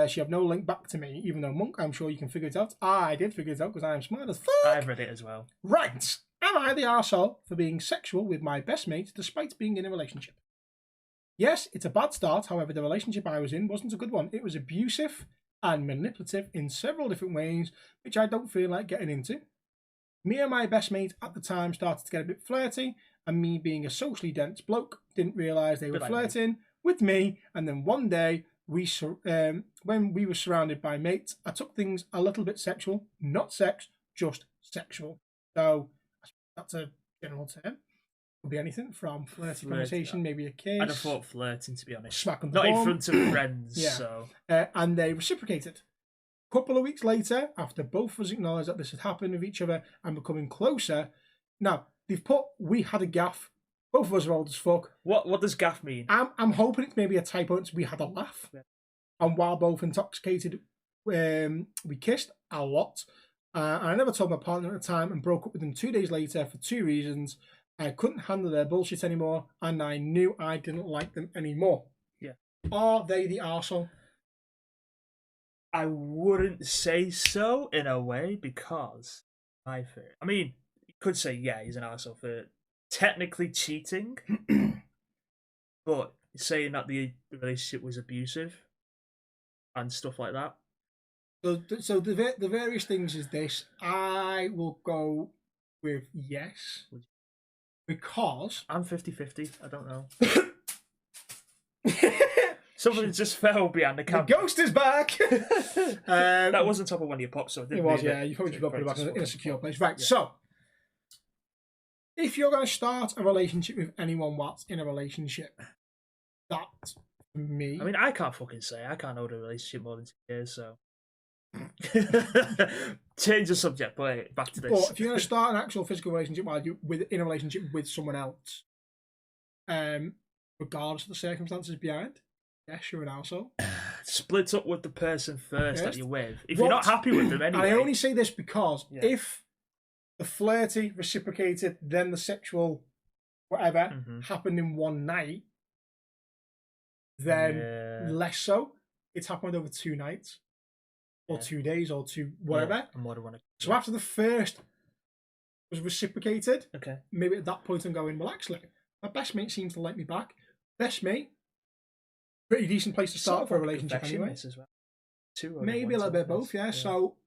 She have no link back to me, even though Monk, I'm sure you can figure it out. I did figure it out because I am smart as fuck. I've read it as well. Right. Am I the arsehole for being sexual with my best mate despite being in a relationship? Yes, it's a bad start. However, the relationship I was in wasn't a good one. It was abusive and manipulative in several different ways, which I don't feel like getting into. Me and my best mate at the time started to get a bit flirty, and me being a socially dense bloke didn't realise they were Bit like me. flirting with me. And then one day, when we were surrounded by mates, I took things a little bit sexual. Not sex, just sexual. So that's a general term. Could be anything from flirty conversation, maybe a kiss. I'd have thought flirting, to be honest. Smack on the Not in bum. front of friends, Yeah. so. And they reciprocated. A couple of weeks later, after both of us acknowledged that this had happened with each other and becoming closer, now they've put "we had a gaff." Both of us are old as fuck. What does gaff mean? I'm hoping it's maybe a typo. It's "we had a laugh," Yeah. and while both intoxicated, we kissed a lot. And I never told my partner at the time and broke up with them 2 days later for 2 reasons. I couldn't handle their bullshit anymore, and I knew I didn't like them anymore. Yeah. Are they the arsehole? I wouldn't say so in a way because I mean, you could say yeah, he's an arsehole for technically cheating, but saying that the relationship was abusive and stuff like that. So the various things is this. I will go with yes because I'm 50-50. I don't know. Something just fell behind the the camera. ghost is back. That was on top of one of your pops, so I didn't It was, move yeah. You probably should go put it back Just in a fucking secure pop. place. Right, Yeah. so if you're going to start a relationship with anyone whilst in a relationship, that, for me... I mean, I can't fucking say. I can't hold a relationship more than 2 years, so. Change the subject, but back to this. But if you're going to start an actual physical relationship while you're in a relationship with someone else, regardless of the circumstances behind, yes, you're an arsehole. Split up with the person first that First. you're with. If What? you're not happy with them anyway. And I only say this because Yeah. if the flirty, reciprocated, then the sexual, whatever, Mhm. happened in one night, then Yeah. less so. It's happened over 2 nights, or Yeah. 2 days, or whatever. Yeah, I'm more than one. So after the first was reciprocated, Okay. maybe at that point I'm going, well, actually, my best mate seems to like me back. Best mate, pretty decent place to start for a relationship anyway. Perfectionist as well. Two or Maybe a little bit of both, yeah. So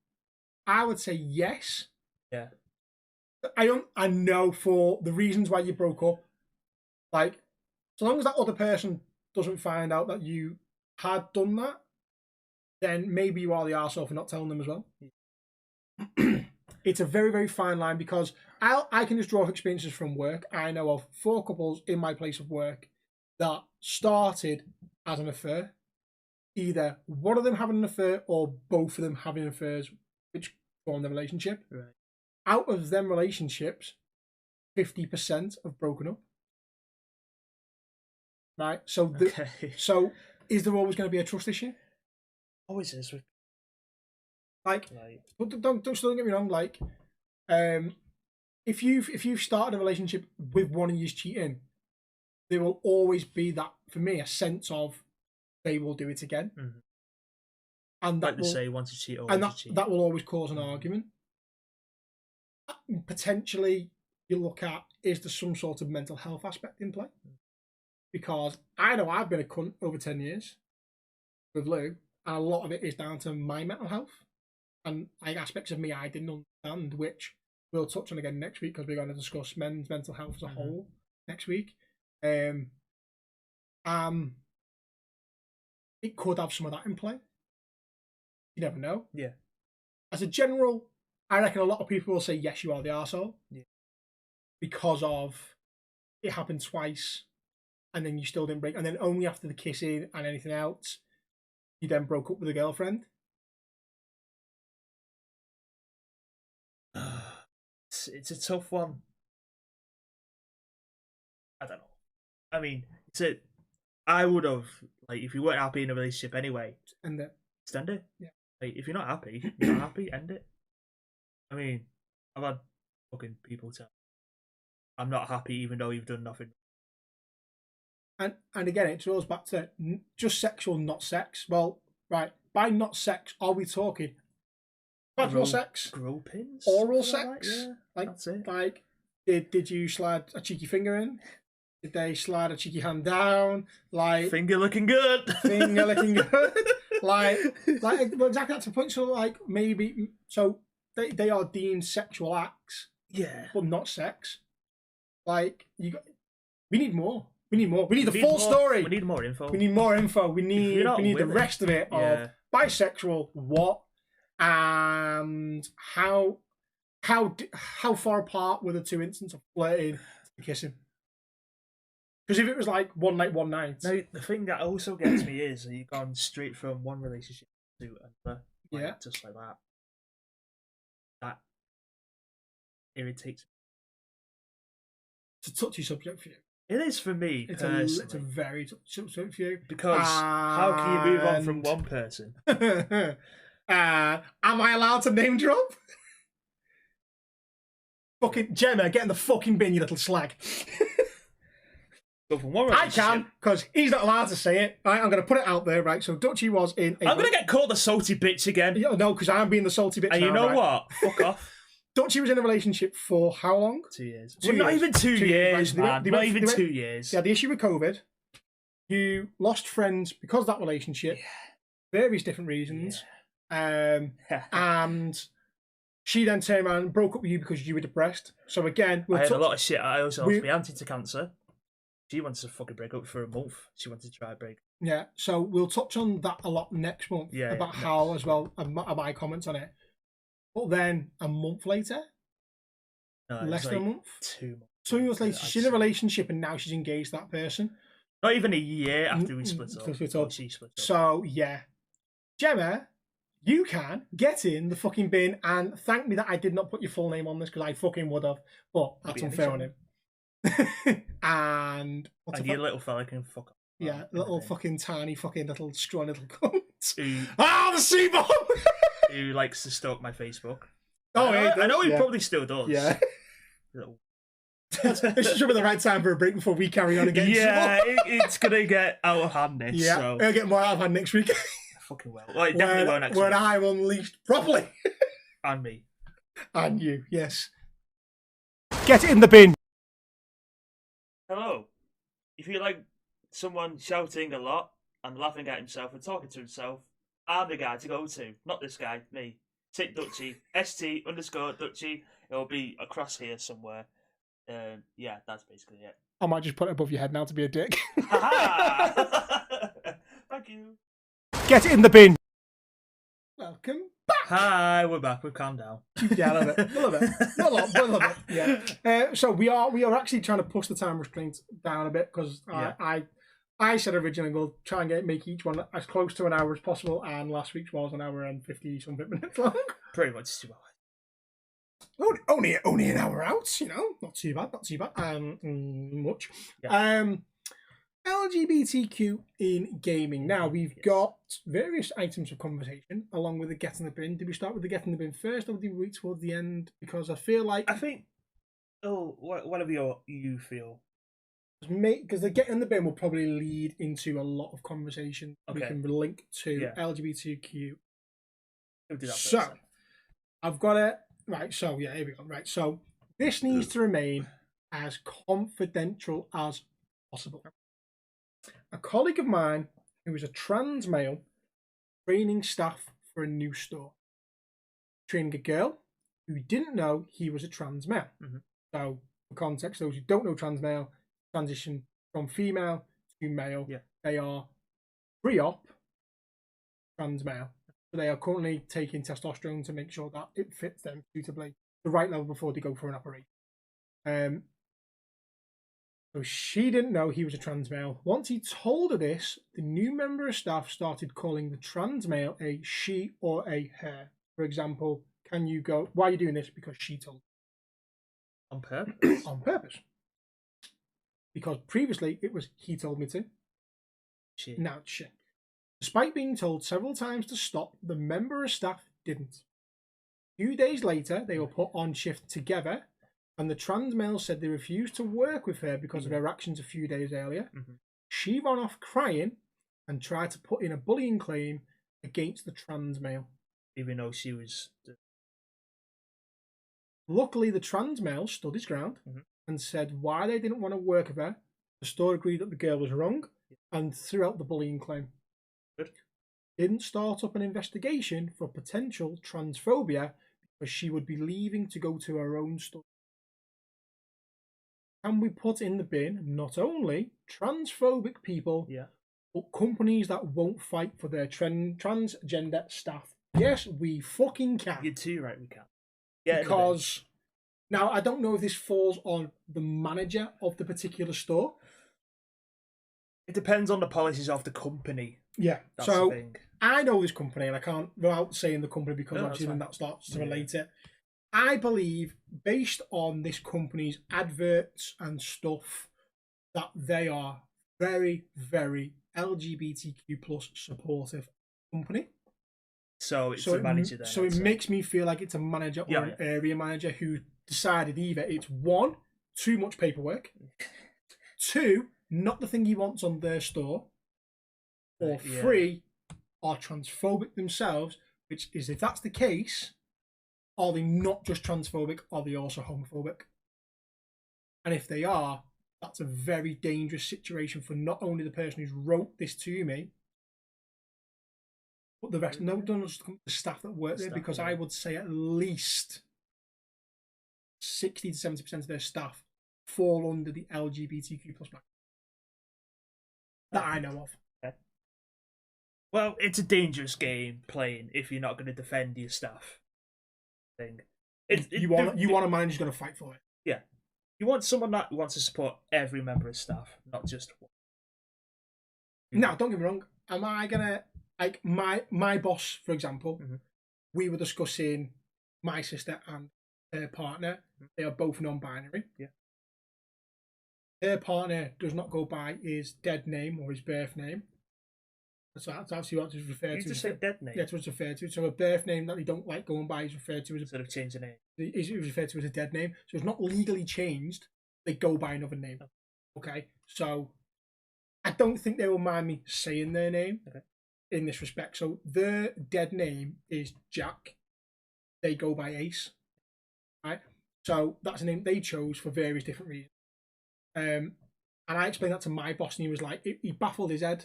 I would say yes. Yeah. I know for the reasons why you broke up, like, so long as that other person doesn't find out that you had done that, then maybe you are the arsehole for not telling them as well. It's a very, very fine line because I can just draw experiences from work. I know of 4 couples in my place of work that started as an affair either one of them having an affair or both of them having affairs, which form the relationship. Right. Out of them relationships, 50% have broken up. Right. So so is there always going to be a trust issue? Always is. Like, but don't get me wrong. Like, if you've started a relationship with one of you cheating, there will always be that, for me, a sense of they will do it again. Mm-hmm. And that like they say, once you cheat, always and you cheat. that will always cause an argument. Potentially, you look at, is there some sort of mental health aspect in play? Because I know I've been a cunt over 10 years with Lou, and a lot of it is down to my mental health and like aspects of me I didn't understand, which we'll touch on again next week because we're going to discuss men's mental health as a whole next week. It could have some of that in play. You never know. Yeah. As a general, I reckon a lot of people will say, yes, you are the arsehole. Yeah. Because of it happened twice and then you still didn't break. And then only after the kissing and anything else, you then broke up with a girlfriend. It's a tough one. I don't know. I mean, I would have, like, if you weren't happy in a relationship anyway, End it. Extend it. Yeah. Like, if you're not happy, you're not happy, end it. I mean, I've had fucking people tell me, I'm not happy even though you've done nothing. And again, it goes back to just sexual, not sex. Well, right, by not sex, are we talking vaginal sex? Gropings? Oral sex? Yeah, like, that's it. Like, did you slide a cheeky finger in? Did they slide a cheeky hand down? Like, finger looking good. Finger looking good. like exactly that's the point. So like maybe so they are deemed sexual acts. Yeah. But not sex. Like we need more. We need more. We need the full story. We need more info. We need more info. We need the rest of it of bisexual, what, and how far apart were the two instances of flirting and kissing? Because if it was like one night. Now, the thing that also gets me is you've gone straight from one relationship to another. Yeah. Just like that. That irritates me. It's a touchy subject for you. It is for me, it's personally. It's a very touchy subject for you. Because how can you move on from one person? Am I allowed to name drop? Fucking Gemma, get in the fucking bin, you little slag. Go from one I can, because he's not allowed to say it. Right, I'm going to put it out there, right? So Dutchy was in... I'm going to get called a salty bitch again. No, because I'm being the salty bitch. And now, you know right? what? Fuck off. Dutchy was in a relationship for how long? 2 years. 2 years. Not even 2 years, right? man. Not even 2 years. Yeah, the issue with COVID, you lost friends because of that relationship. Yeah. Various different reasons. Yeah. And she then turned around and broke up with you because you were depressed. So again... I had a lot of shit. I also lost my auntie to cancer. She wanted to fucking break up for a month. She wanted to try a break. Yeah, so we'll touch on that a lot next month. About how, as well, my comments on it. But then a month later, less than a month, 2 months. 2 months later, she's in a relationship and now she's engaged to that person. Not even a year after we split up. She split up. So yeah, Gemma, you can get in the fucking bin and thank me that I did not put your full name on this because I fucking would have. But that's unfair on him. and your little fella can fuck up. Yeah, little fucking tiny fucking little strong little cunt. The C-bomb! Who likes to stalk my Facebook. Oh, I know he probably still does. Yeah. This should be the right time for a break before we carry on again. Yeah, it's going to get out of hand next. Yeah, so. It'll get more out of hand next week. Fucking well. Well, it definitely won't next week. When I'm unleashed properly. And me. And you, yes. Get it in the bin. Hello. If you like someone shouting a lot and laughing at himself and talking to himself, I'm the guy to go to. Not this guy, me. Sit Dutchy. ST_Dutchy. It'll be across here somewhere. Yeah, that's basically it. I might just put it above your head now to be a dick. Thank you. Get it in the bin. Welcome back. Hi, we're back. We've calmed down. Yeah, a little bit. Not a lot, but a little bit. Yeah. So we are actually trying to push the time restraints down a bit because I I said originally we'll try and make each one as close to an hour as possible, and last week's was an hour and 50-something minutes long. Pretty much 2 hours. Only an hour out, you know, not too bad, not too bad. Much. Yeah. LGBTQ in gaming. Now we've got various items of conversation along with the get in the bin. Did we start with the get in the bin first, or did we wait towards the end? Because I feel like whatever you feel. Because the get in the bin will probably lead into a lot of conversation we Okay. can link to Yeah. LGBTQ. We'll do that So first then. I've got it right. So yeah, here we go. Right. So this needs to remain as confidential as possible. A colleague of mine who is a trans male training staff for a new store, training a girl who didn't know he was a trans male. Mhm. So for context, those who don't know trans male, transition from female to male. Yeah. They are pre-op trans male. So they are currently taking testosterone to make sure that it fits them suitably, the right level before they go for an operation. So she didn't know he was a trans male. Once he told her this, the new member of staff started calling the trans male a she or a her. For example, can you go, why are you doing this? Because she told On purpose. on purpose. Because previously it was he told me to. She. Now it's she. Despite being told several times to stop, the member of staff didn't. A few days later, they were put on shift together, and the trans male said they refused to work with her because of her actions a few days earlier. Mhm. She ran off crying and tried to put in a bullying claim against the trans male. Even though she was. Luckily, the trans male stood his ground and said why they didn't want to work with her. The store agreed that the girl was wrong and threw out the bullying claim. Good. Didn't start up an investigation for potential transphobia because she would be leaving to go to her own store. Can we put in the bin not only transphobic people, but companies that won't fight for their transgender staff? Yes, we fucking can. You're too right, we can. Yeah. Because now I don't know if this falls on the manager of the particular store. It depends on the policies of the company. Yeah. That's so the thing. I know this company, and I can't without saying the company because No, obviously that's then fine. that starts to relate it. I believe, based on this company's adverts and stuff, that they are very, very LGBTQ plus supportive company. So it's a manager then. So it makes me feel like it's a manager or an area manager who decided either it's one, too much paperwork, two, not the thing he wants on their store, or three, are transphobic themselves, which is, if that's the case, are they not just transphobic, are they also homophobic? And if they are, that's a very dangerous situation for not only the person who's wrote this to me, but the rest, no, not just the staff that work there, because I would say at least 60 to 70% of their staff fall under the LGBTQ plus that I know of. Okay. Well, it's a dangerous game playing if you're not going to defend your staff. Thing. You want a manager who's going to fight for it. Yeah. You want someone that wants to support every member of staff, not just one. Now, don't get me wrong. Am I gonna, like, my boss, for example? We were discussing my sister and her partner. They are both non-binary. Yeah. Her partner does not go by his dead name or his birth name. That's actually what it's referred to. You just say dead name. Yeah, that's what it's referred to. So a birth name that they don't like going by is referred to as instead of changing the name. Is referred to as a dead name. So it's not legally changed. They go by another name. Okay. So I don't think they will mind me saying their name in this respect. So their dead name is Jack. They go by Ace. Right. So that's a name they chose for various different reasons. And I explained that to my boss, and he was like, he baffled his head.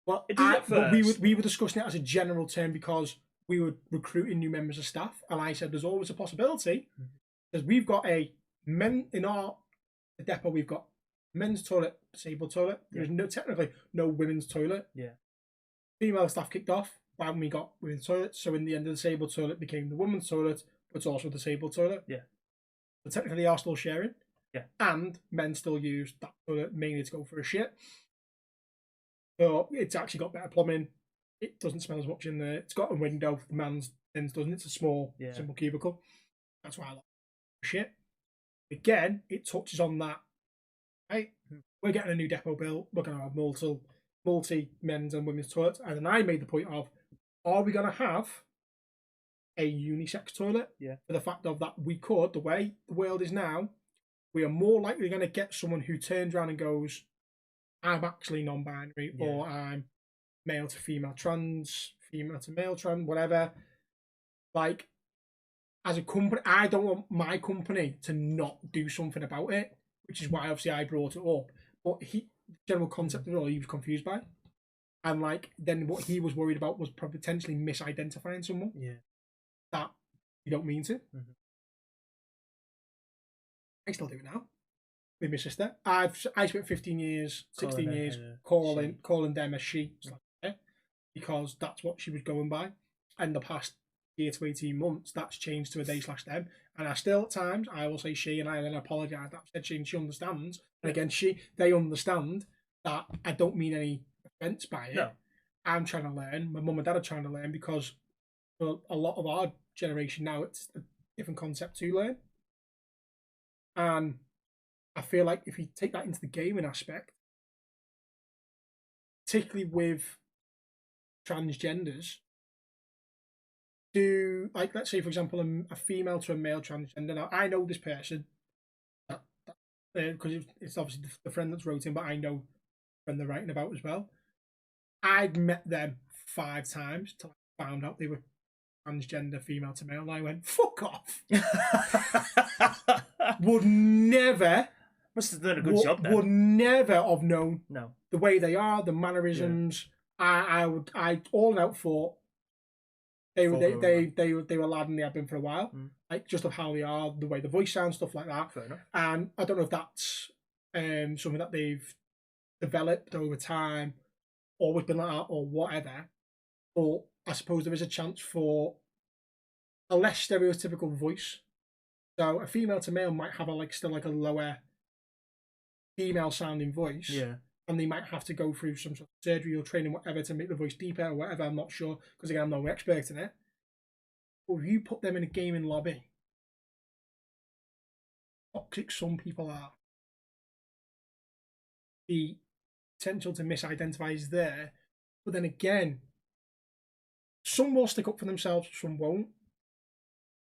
Well, but we were discussing it as a general term because we were recruiting new members of staff, and I said there's always a possibility because we've got in our depot we've got men's toilet, disabled toilet. There's technically no women's toilet. Yeah. Female staff kicked off when we got women's toilet, so in the end the disabled toilet became the women's toilet, but it's also a disabled toilet. Yeah. But technically they are still sharing. Yeah. And men still use that toilet mainly to go for a shit. So it's actually got better plumbing. It doesn't smell as much in there. It's got a window. The man's doesn't. It's a small, simple cubicle. That's why I like shit. Again, it touches on that. Right, we're getting a new depot built. We're going to have multi men's and women's toilets. And then I made the point of, are we going to have a unisex toilet? Yeah. For the fact of that we could, the way the world is now, we are more likely going to get someone who turns around and goes, I'm actually non-binary, or I'm male to female trans, female to male trans, whatever. Like, as a company, I don't want my company to not do something about it, which is why obviously I brought it up. But the general concept of it all, he was confused by. And like, then what he was worried about was potentially misidentifying someone. Yeah. That you don't mean to. I still do it now with my sister. I spent 15 years, 16 years calling them a she, because that's what she was going by. And the past year to 18 months, that's changed to a they/them. And I still at times I will say she, and I then apologise that I said she, and she understands. And again, they understand that I don't mean any offence by it. No. I'm trying to learn. My mum and dad are trying to learn, because for a lot of our generation now, it's a different concept to learn. And I feel like if you take that into the gaming aspect, particularly with transgenders, do, like, let's say for example a female to a male transgender. Now I know this person because it's obviously the friend that's wrote in, but I know the friend they're writing about as well. I'd met them 5 times till I found out they were transgender female to male, and I went, fuck off. Would never, must have done a good job then. Would never have known no the way they are, the mannerisms. I all out for they were a lad, and they have been for a while. Like, just of how they are, the way the voice sounds, stuff like that. Fair enough. And I don't know if that's something that they've developed over time, always been like that, or whatever. But I suppose there is a chance for a less stereotypical voice. So a female to male might have still a lower female sounding voice. Yeah. And they might have to go through some sort of surgery or training, whatever, to make the voice deeper or whatever. I'm not sure, because again, I'm no expert in it. But if you put them in a gaming lobby, toxic some people are, the potential to misidentify is there. But then again, some will stick up for themselves, some won't.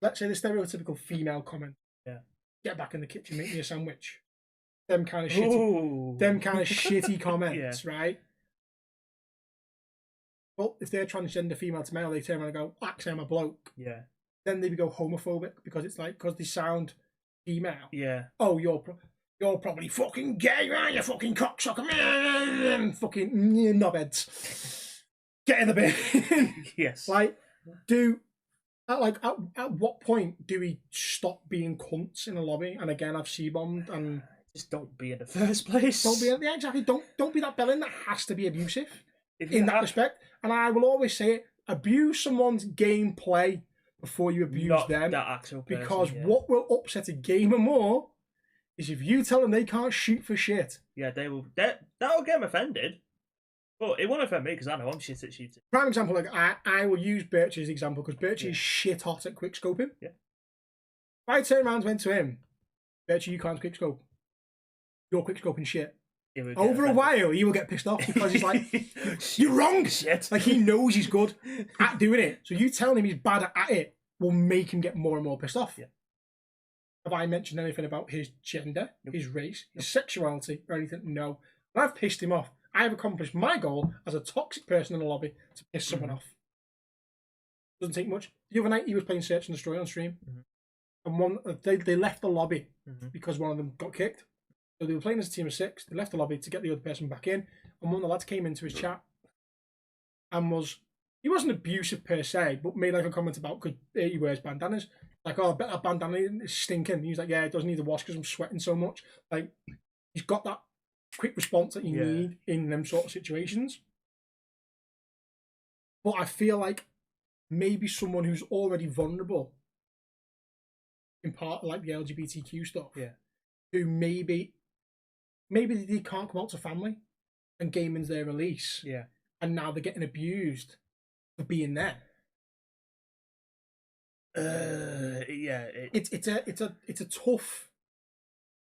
Let's say the stereotypical female comment. Yeah. Get back in the kitchen, make me a sandwich. Them kind of shitty comments, right? Well, if they're transgender female to male, they turn around and go, actually, I'm a bloke. Yeah. Then they go homophobic, because it's like, because they sound female. Yeah. Oh, you're probably fucking gay, right? You fucking cocksucker, fucking knobheads. Get in the bin. Yes. Like, at what point do we stop being cunts in a lobby? And again, I've C-bombed, and just don't be in the first place. Don't be that bellend that has to be abusive in that respect. And I will always say it: abuse someone's gameplay before you abuse them. That actual person, because what will upset a gamer more is if you tell them they can't shoot for shit. Yeah, they will. That'll get them offended. But it won't offend me, because I know I'm shit at shooting. Prime example, like I will use Birch's example, because Birch is shit hot at quickscoping. Yeah. If I turned around and went to him, Birch, you can't quickscope. You're quickscoping shit. Over a while, he will get pissed off, because he's like, you're wrong. Shit. Like, he knows he's good at doing it. So you telling him he's bad at it will make him get more and more pissed off. Yeah. Have I mentioned anything about his gender, his race, his sexuality, or anything? No. When I've pissed him off, I have accomplished my goal as a toxic person in the lobby to piss someone off. Doesn't take much. The other night, he was playing Search and Destroy on stream, and they left the lobby because one of them got kicked. So they were playing as a team of 6. They left the lobby to get the other person back in, and one of the lads came into his chat and he wasn't abusive per se, but made a comment about, because he wears bandanas. Like, oh, I bet that bandana is stinking. He's like, yeah, it doesn't need to wash because I'm sweating so much. Like, he's got that quick response that you need in them sort of situations. But I feel like maybe someone who's already vulnerable in part of the LGBTQ stuff, who maybe they can't come out to family, and gaming's their release. Yeah. And now they're getting abused for being there. Yeah. It's a tough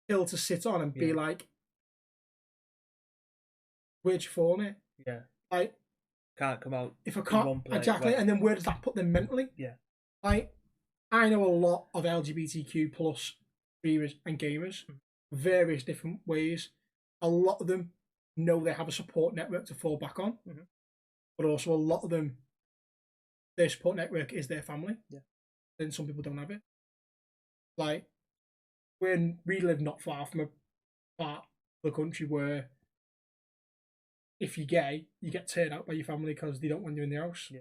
hill to sit on and be like, where'd you fall on it? Yeah. Like, can't come out. If I can't exactly, and then where does that put them mentally? Yeah. Like, I know a lot of LGBTQ plus streamers and gamers, various different ways. A lot of them know they have a support network to fall back on, but also a lot of them, their support network is their family. Yeah. Then some people don't have it. Like, we live not far from a part of the country where if you're gay, you get turned out by your family because they don't want you in the house. Yeah.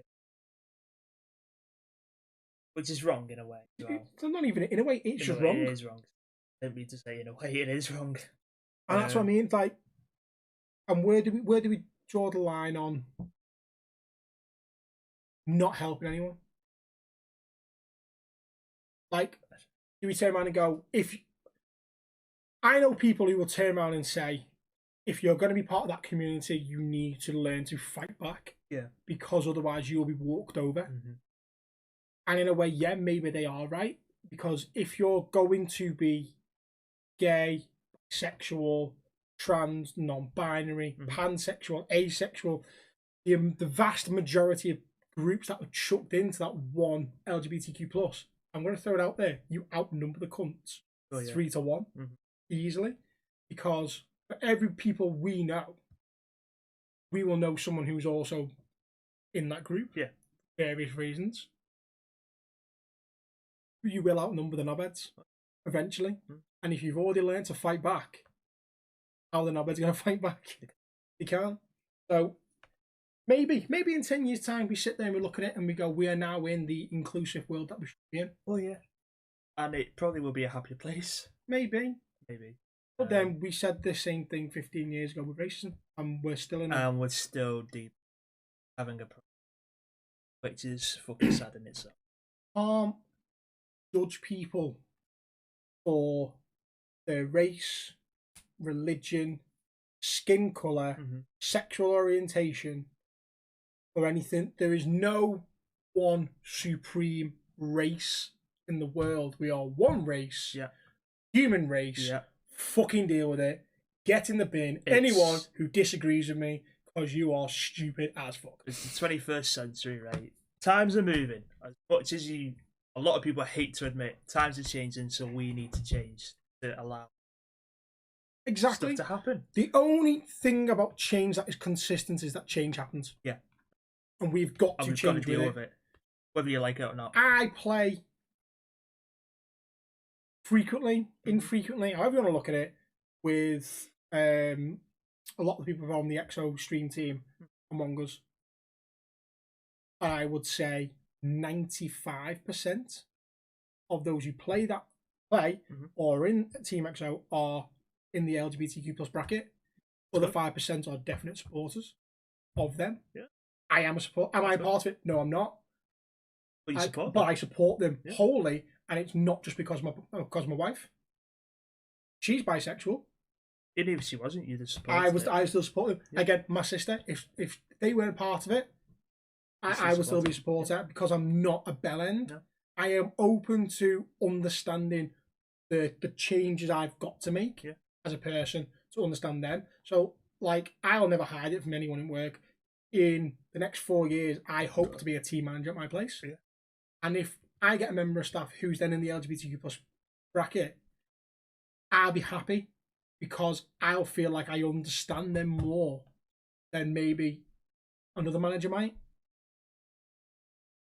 Which is wrong in a way. Well. It's not even in a way. It's just wrong. It is wrong. I don't mean to say in a way it is wrong. And that's what I mean. It's like, and where do we draw the line on not helping anyone? Like, do we turn around and go, I know people who will turn around and say, if you're going to be part of that community, you need to learn to fight back. Yeah. Because otherwise you'll be walked over. And in a way, yeah, maybe they are right. Because if you're going to be gay, sexual, trans, non-binary, pansexual, asexual, the vast majority of groups that were chucked into that one LGBTQ+, I'm going to throw it out there, you outnumber the cunts 3-1 easily. Because for every people we know, we will know someone who's also in that group. Yeah. Various reasons. You will outnumber the knobheads eventually. And if you've already learned to fight back, how are the knobheads going to fight back? You can't. So maybe in 10 years' time, we sit there and we look at it and we go, we are now in the inclusive world that we should be in. Oh, yeah. And it probably will be a happier place. Maybe. But then we said the same thing 15 years ago with racism, and we're still in it. And we're still deep having a problem, which is fucking sad in itself. Judge people for their race, religion, skin colour, sexual orientation, or anything. There is no one supreme race in the world. We are one race. Yeah. Human race. Yeah. Fucking deal with it. Get in the bin. Anyone who disagrees with me, because you are stupid as fuck. It's the 21st century, right? Times are moving. As much as a lot of people hate to admit, times are changing, so we need to change to allow stuff to happen. The only thing about change that is consistent is that change happens. Yeah. And we've got to change deal with it, whether you like it or not. I play frequently, infrequently, however you want to look at it, with a lot of the people on the EXO stream team among us. I would say 95% of those who play or in Team EXO are in the LGBTQ plus bracket. Other 5% are definite supporters of them. Yeah. I am a support. Am I a part of it? No, I'm not. But you support them. But I support them wholly, and it's not just because my wife. She's bisexual. Even if she wasn't, you'd support. I still support them. Yeah. Again, my sister. If they weren't part of it, I would still be a supporter because I'm not a bellend. No. I am open to understanding the changes I've got to make as a person to understand them. So, like, I'll never hide it from anyone in work. In the next 4 years, I hope to be a team manager at my place. Yeah. And if I get a member of staff who's then in the LGBTQ plus bracket, I'll be happy because I'll feel like I understand them more than maybe another manager might.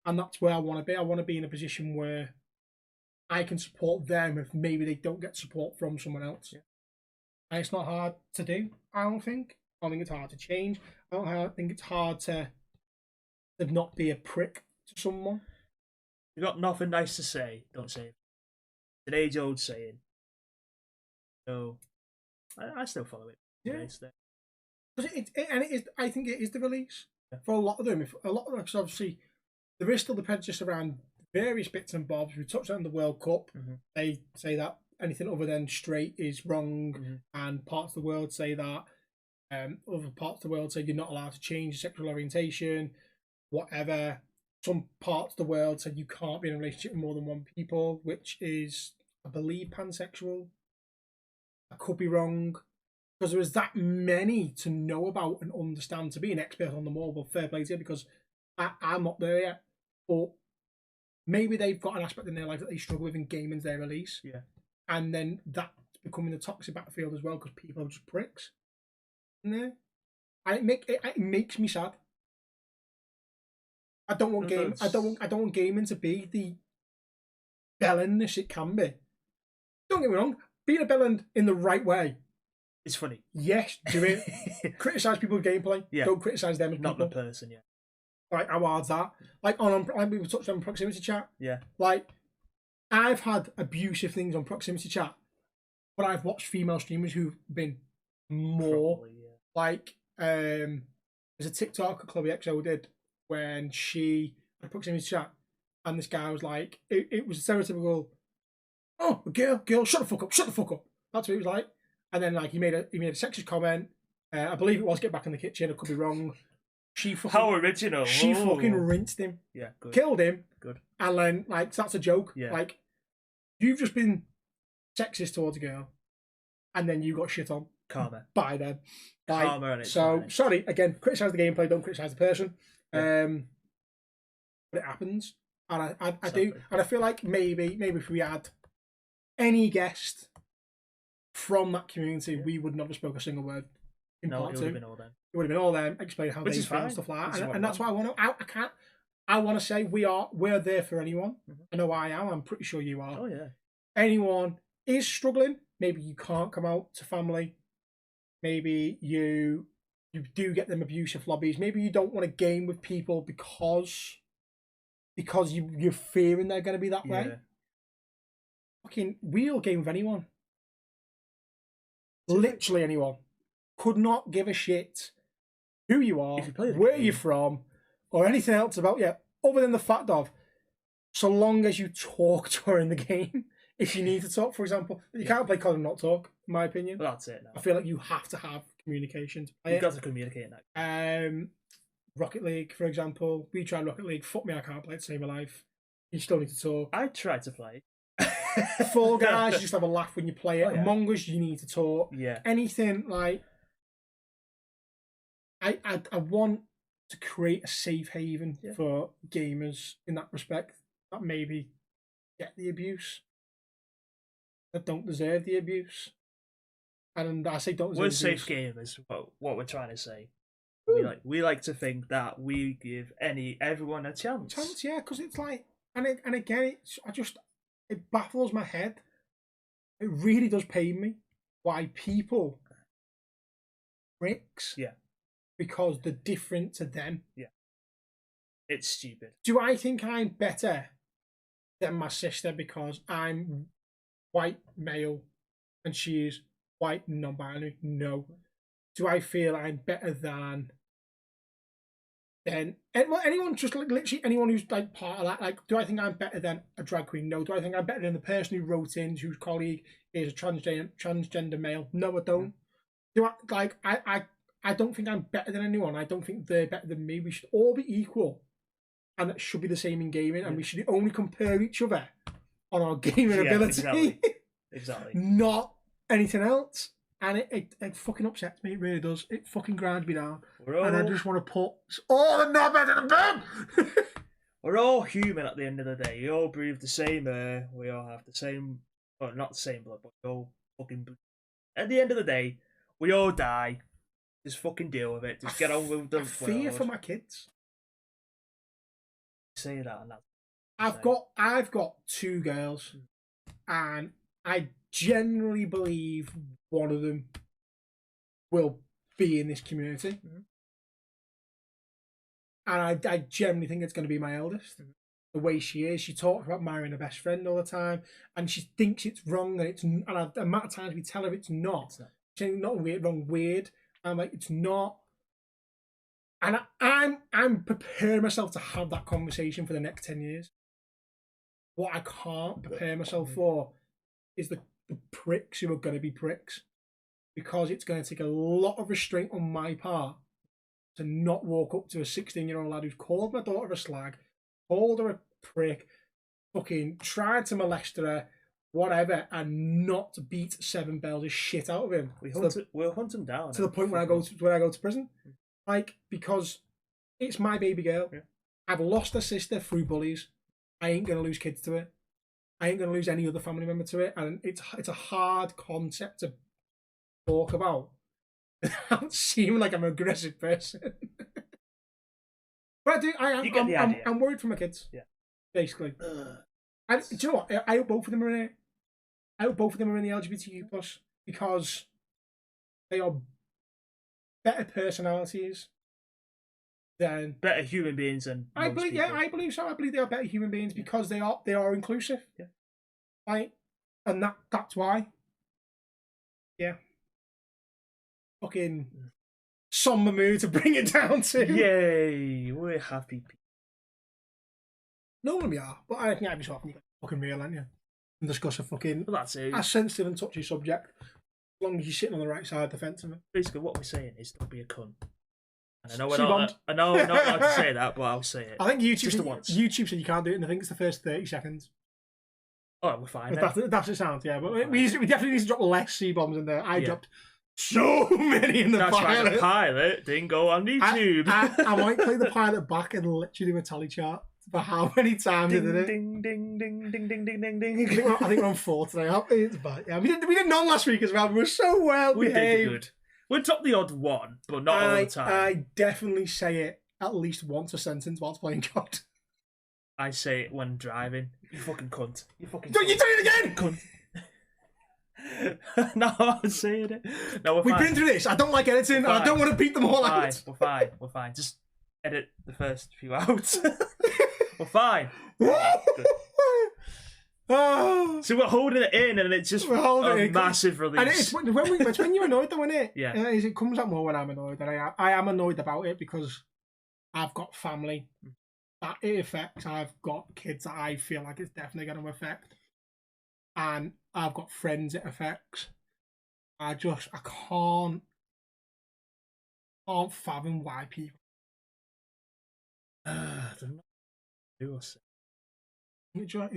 And that's where I want to be. I want to be in a position where I can support them if maybe they don't get support from someone else. Yeah. And it's not hard to do, I don't think. I don't think it's hard to change. I don't think it's hard to not be a prick to someone. You've got nothing nice to say, don't say it. It's an age-old saying. So, I still follow it. Yeah. I think it is the release for a lot of them. Because obviously, there is still the prejudice around various bits and bobs. We touched on the World Cup. They say that anything other than straight is wrong, and parts of the world say that Other parts of the world say you're not allowed to change your sexual orientation, whatever. Some parts of the world said you can't be in a relationship with more than one people, which is, I believe, pansexual. I could be wrong, because there is that many to know about and understand. To be an expert on them all, well, fair play to you, because I'm not there yet. But maybe they've got an aspect in their life that they struggle with, and gaming's their release. Yeah. And then that's becoming the toxic battlefield as well, because people are just pricks. And it makes me sad. I don't want I don't want gaming to be the bellendness it can be. Don't get me wrong, being a bellend in the right way. It's funny. Yes, do it. Criticise people's gameplay. Yeah. Don't criticise them as Not people. the person, yeah. Like, how hard's that? Like we touched on proximity chat. Yeah. Like, I've had abusive things on proximity chat, but I've watched female streamers who've been more. Probably, yeah. Like, there's a TikTok that Chloe XO did when she had proximity chat, and this guy was like, it was stereotypical. Oh, girl, shut the fuck up. That's what he was like. And then like he made a sexist comment. I believe it was get back in the kitchen. I could be wrong. How original. She fucking rinsed him. Yeah, good. Killed him. Good. And then like that's a joke. Yeah. Like, you've just been sexist towards a girl, and then you got shit on. Karma. By them. Like, Karma and it's so fine. sorry again. Criticize the gameplay. Don't criticize the person. Yeah. But it happens, and I Exactly. do, and I feel like maybe if we had any guest from that community, we would not have spoke a single word in No, part it two. would have been all them. It would have been all them explaining how Which they is feel and fine. stuff like Which is that, what and I that's why I want to. I want to say we're there for anyone. Mm-hmm. I know I am. I'm pretty sure you are. Oh, yeah. Anyone is struggling. Maybe you can't come out to family. Maybe you do get them abusive lobbies. Maybe you don't want to game with people because you're fearing they're going to be that way. Yeah. Fucking, we'll game with anyone. Literally anyone. Could not give a shit who you are, If you play the where game. you're from, or anything else about you, other than the fact of, so long as you talk during the game, if you need to talk, for example. You can't play COD and not talk, in my opinion. Well, that's it now. I feel like you have to have communication to play You've it. got to communicate now. Rocket League, for example. We tried Rocket League. Fuck me, I can't play it to save my life. You still need to talk. I tried to play. Fall Guys, you just have a laugh when you play it. Oh, yeah. Among Us, you need to talk. Yeah. Anything like... I want to create a safe haven for gamers in that respect, that maybe get the abuse, that don't deserve the abuse. And I say don't deserve We're the safe abuse. gamers, what we're trying to say. Ooh. We like to think that we give everyone a chance. Yeah, because it's like, and again, it baffles my head. It really does pain me why people pricks. Yeah. Because they're different to them. Yeah. It's stupid. Do I think I'm better than my sister because I'm white male and she is white non-binary? No. Do I feel I'm better than anyone, just like literally anyone who's like part of that? Like, do I think I'm better than a drag queen? No. Do I think I'm better than the person who wrote in whose colleague is a transgender male? No, I don't. Do I don't think I'm better than anyone. I don't think they're better than me. We should all be equal, and that should be the same in gaming. And we should only compare each other on our gaming ability, exactly. not anything else. And it fucking upsets me. It really does. It fucking grinds me down. And I just want to put all the knobheads in the bin. We're all human at the end of the day. We all breathe the same air. We all have the same, well, not the same blood, but we all fucking breathe. At the end of the day, we all die. Just fucking deal with it. Just get on with the I fear for my kids. Say that, and that's I've got two girls, and I generally believe one of them will be in this community. Mm-hmm. And I generally think it's going to be my eldest. Mm-hmm. The way she is, she talks about marrying her best friend all the time, and she thinks it's wrong, and the amount of times we tell her it's not. It's not. She's not weird, wrong, weird. I'm like, it's not. And I'm preparing myself to have that conversation for the next 10 years. What I can't prepare myself for is the pricks who are going to be pricks. because it's going to take a lot of restraint on my part to not walk up to a 16-year-old lad who's called my daughter a slag, called her a prick, fucking tried to molest her, whatever, and not beat 7 bells of shit out of him. We'll hunt him down to the point where I go to prison, like, because it's my baby girl. Yeah. I've lost a sister through bullies. I ain't gonna lose kids to it. I ain't gonna lose any other family member to it, and it's a hard concept to talk about without seeming like I'm an aggressive person. But I do. I'm worried for my kids. Yeah, basically. And do you know what? I hope both of them are in it. I hope both of them are in the LGBTQ plus because they are better personalities than better human beings than I believe. people. Yeah, I believe so. I believe they are better human beings because they are inclusive. Yeah, right, and that's why. Yeah. Fucking somber mood to bring it down to. Yay, we're happy people. Normally we are, but I think every so often you got fucking real, aren't you? And discuss a fucking That's it. a sensitive and touchy subject. As long as you're sitting on the right side of the fence of it. Basically, what we're saying is don't be a cunt. And I know I'm not allowed to say that, but I'll say it. I think once. YouTube said you can't do it, and I think it's the first 30 seconds. Oh, we're fine. That's it sounds, yeah. But we definitely need to drop less C-bombs in there. I dropped so many in the pilot. Right, the pilot didn't go on YouTube. I might play the pilot back and literally do a tally chart for how many times I did it. Ding, ding, ding, ding, ding, ding, ding, ding. I think we're on 4 today. It's bad. Yeah, we did none last week as well. We were so well behaved. Did good. We'll drop the odd one, but not all the time. I definitely say it at least once a sentence whilst playing COD. I say it when driving. You fucking cunt. You fucking cunt. You do it again! Cunt. No, I'm saying it. No, We've been through this. I don't like editing. And I don't want to beat them all out. We're fine. Just edit the first few out. We're fine. Oh. So we're holding it in, and it's just a massive release. And it's when you're annoyed, though, isn't it? Yeah. It comes out more when I'm annoyed, and I am annoyed about it because I've got family that it affects. I've got kids that I feel like it's definitely going to affect, and I've got friends it affects. I can't fathom why people. I don't know. You're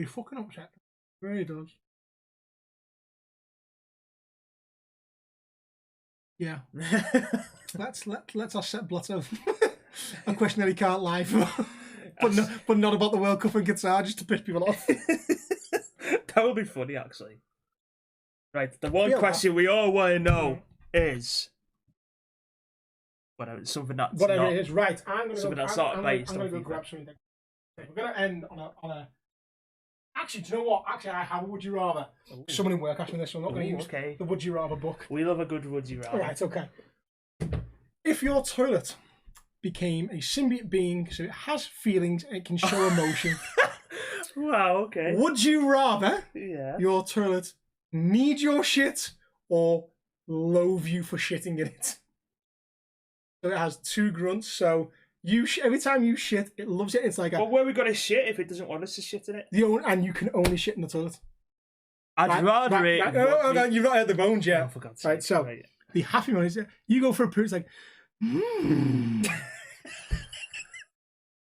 fucking upset. It really does. Yeah. let's offset Blotto. A question that he can't lie for. but not about the World Cup and Qatar, just to piss people off. That would be funny, actually. Right, the one question we all want to know is something that's whatever not, it is. Right, I'm going to go grab something. We're going to end on a. Actually, do you know what? Actually, I have a would you rather. Ooh. Someone in work asked me this, so I'm not going to use the would you rather book. We love a good would you rather. Right, okay. If your toilet became a symbiote being, so it has feelings and it can show emotion. Wow, okay. Would you rather your toilet need your shit or loathe you for shitting in it? So it has 2 grunts, so every time you shit, it loves it. It's like well, where we got to shit if it doesn't want us to shit in it? And you can only shit in the toilet. I'd rather it. You've not heard the bones yet. Oh, for God's sake. Right, so the happy one is you go for a poo, it's like, and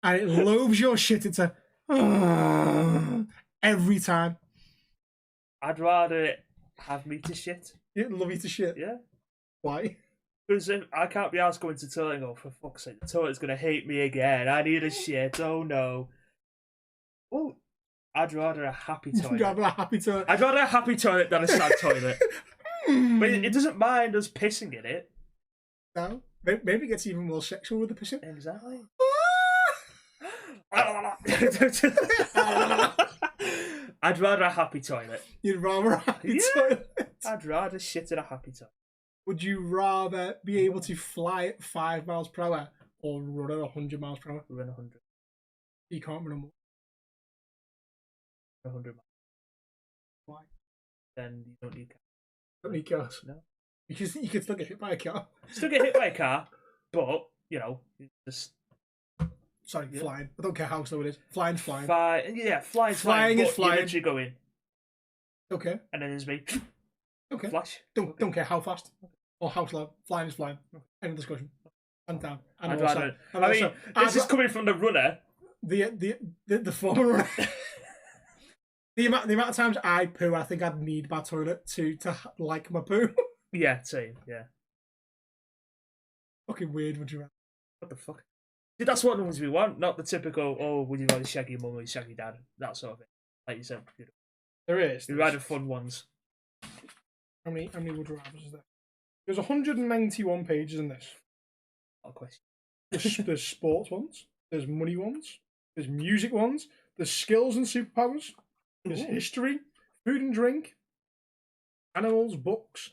it loathes your shit. It's a every time. I'd rather it have me to shit. It'd love you to shit. Yeah. Why? Because I can't be asked going to the toilet and go, for fuck's sake, the toilet's going to hate me again. I need a shit. Oh, no. Oh, I'd rather a happy toilet. You'd rather a happy toilet? I'd rather a happy toilet than a sad toilet. But it doesn't mind us pissing in it. No. Maybe it gets even more sexual with the pissing. Exactly. I'd rather a happy toilet. You'd rather a happy toilet? I'd rather shit in a happy toilet. Would you rather be able to fly at 5 miles per hour or run at 100 miles per hour? Run 100. You can't run more. 100 miles. Why? Then you don't need cars. Don't need cars? No. Because you could still get hit by a car. Still get hit by a car, but, just... Sorry, flying. I don't care how slow it is. Flying's flying. Flying is flying. You're literally going. Okay. And then there's me. Okay. Flash. Don't care how fast. or house love. Flying is flying. End of discussion. And down. And I'd also, rather. and I mean, also, this is coming from the runner. the former runner. The amount of times I poo, I think I'd need my toilet to like my poo. Yeah, same. Yeah. Fucking weird, would you rather? What the fuck? See, that's what ones we want, not the typical. Oh, would you rather shag your mum or you shag your dad? That sort of thing. Like you said, There is. we rather fun ones. How many would you rather is there? There's 191 pages in this. Not a question. There's sports ones. There's money ones. There's music ones. There's skills and superpowers. There's history, food and drink, animals, books.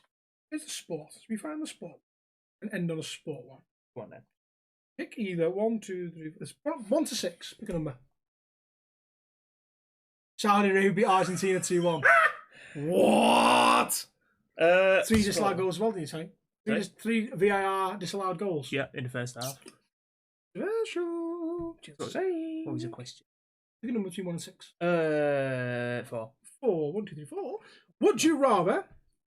There's the sport. We find the sport and end on a sport one. Go on then. Pick either 1, 2, 3. There's 1 to 6. Pick a number. Saudi Arabia beat Argentina 2-1. What? 3 disallowed goals as well, did you say? Three VAR disallowed goals. Yeah, in the first half. Special. What was your question? Pick a number between 1 and 6. 4. 4. 1, 2, 3, 4. Would you rather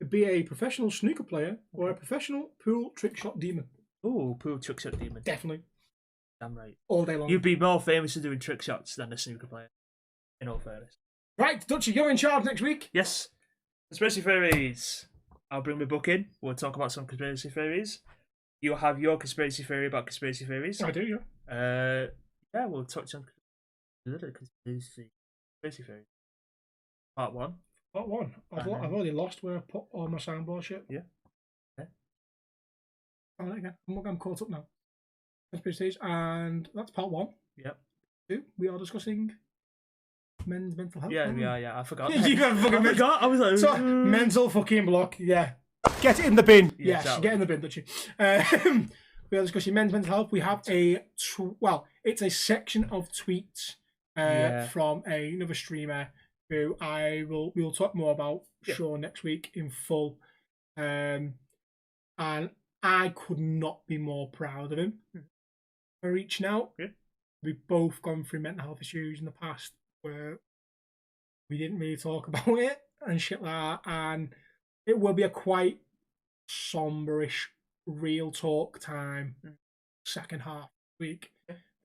be a professional snooker player or a professional pool trick shot demon? Oh, pool trick shot demon. Definitely. Damn right. All day long. You'd be more famous for doing trick shots than a snooker player. In all fairness. Right, Dutchy, you're in charge next week. Yes. Conspiracy theories. I'll bring my book in. We'll talk about some conspiracy theories. You'll have your conspiracy theory about conspiracy theories. I do, yeah. Yeah, we'll touch on conspiracy theories. Part 1. Part 1. I've already lost where I put all my soundboard shit. Yeah. Okay. All right, again. I'm caught up now. Conspiracy theories, and that's part 1. Yep. 2. We are discussing men's mental health. Yeah, I forgot. You got fucking forgot. I was like, so, mental fucking block. Yeah. Get it in the bin. Yeah, Yes, exactly. get in the bin, Dutchy. We are discussing men's mental health. We have it's a section of tweets from another streamer who we will talk more about sure next week in full. And I could not be more proud of him for reaching out. Yeah. We've both gone through mental health issues in the past where we didn't really talk about it and shit like that, and it will be a quite somberish real talk time second half week.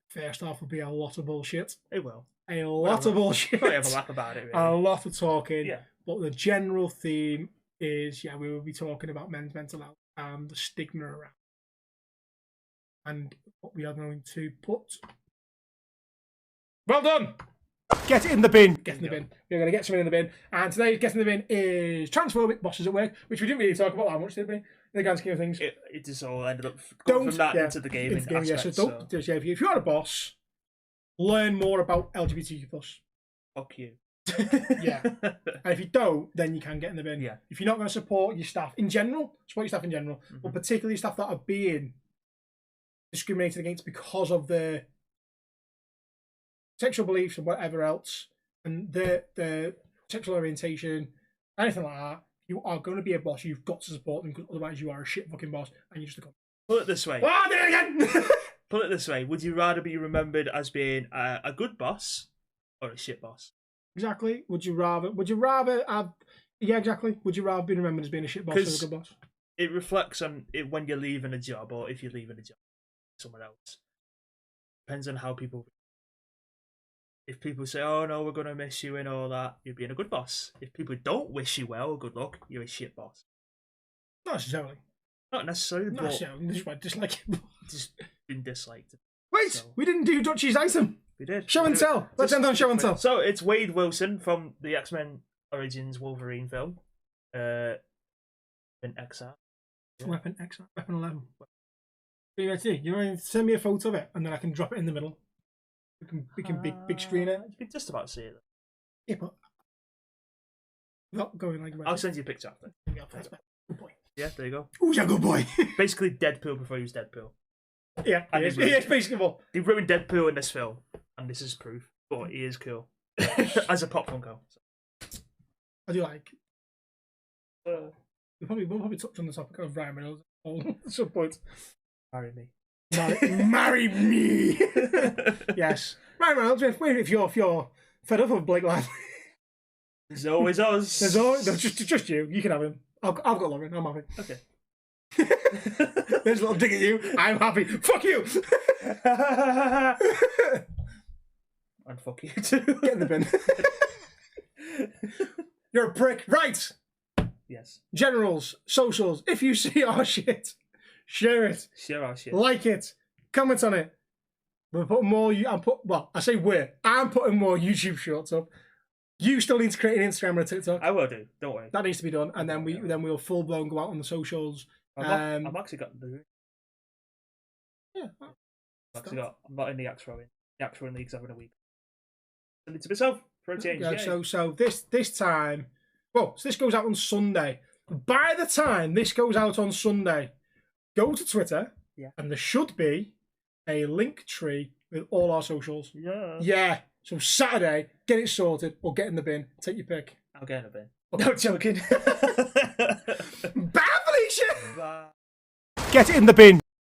First half will be a lot of bullshit. It will. A lot of bullshit. Probably have a laugh about it, really. A lot of talking. Yeah. But the general theme is, we will be talking about men's mental health and the stigma around. And what we are going to put. Well done! Get it in the bin. Get in the bin. We're going to get something in the bin. And today's Get in the Bin is transphobic bosses at work, which we didn't really talk about that much, did we? In the grand scheme of things. It just all ended up going from that into the gaming aspect. So don't, if you're a boss, learn more about LGBTQ+. Fuck you. Yeah. And if you don't, then you can get in the bin. Yeah. If you're not going to support your staff in general, support your staff in general, Mm-hmm. but particularly staff that are being discriminated against because of their sexual beliefs and whatever else, and their sexual orientation, anything like that, you are going to be a boss. You've got to support them, because otherwise you are a shit fucking boss and you're just a cunt. Put it this way. Ah, there again! Put it this way. Would you rather be remembered as being a good boss or a shit boss? Exactly. Would you rather have... Yeah, exactly. Would you rather be remembered as being a shit boss or a good boss? It reflects on it when you're leaving a job, or if you're leaving a job somewhere else. Depends on how people... If people say, oh no, we're going to miss you and all that, you're being a good boss. If people don't wish you well or good luck, you're a shit boss. Not necessarily. Not necessarily, Not necessarily. This is why I dislike it. just been disliked. Wait, So- we didn't do Dutchy's item. We did. Show and tell. Let's end on show and tell. So it's Wade Wilson from the X-Men Origins Wolverine film. In XR. Yeah. Weapon X, Weapon 11. You want to send me a photo of it, and then I can drop it in the middle. We can big screen it. You can just about see it. Yeah, but not going like. I'll send you a picture after. That's better. Good boy. Yeah, there you go. Who's a good boy? Basically, Deadpool before he was Deadpool. Yeah, And he is basically well. They ruined Deadpool in this film, and this is proof. But he is cool as a pop Funko. I do like. We'll probably touch on the topic of Ryan Reynolds at some point. Marry me. Marry me. Yes, Ryan Reynolds. If you're fed up of Blake Lively, There's always us. there's just you. You can have him. I've got Lauren. I'm happy. Okay. There's a little dig at you. I'm happy. Fuck you. And fuck you too. Get in the bin. You're a prick. Right. Yes. Generals, socials. If you see our shit, share it. Share our shit. Like it. Comment on it. We're putting more. I'm putting more YouTube shorts up. You still need to create an Instagram and a TikTok. I will do. Don't worry. That needs to be done, and then we'll full blown go out on the socials. I've actually got the. Yeah. I'm not in the axe throwing. The axe throwing league's having a week. Send it to myself for a change. Yeah. So this time, so this goes out on Sunday. By the time this goes out on Sunday, go to Twitter. Yeah. And there should be a link tree with all our socials. Yeah. Yeah. So Saturday, get it sorted or get in the bin. Take your pick. I'll get in a bin. Okay. No joking. Bye, Felicia. Bye. Get it in the bin.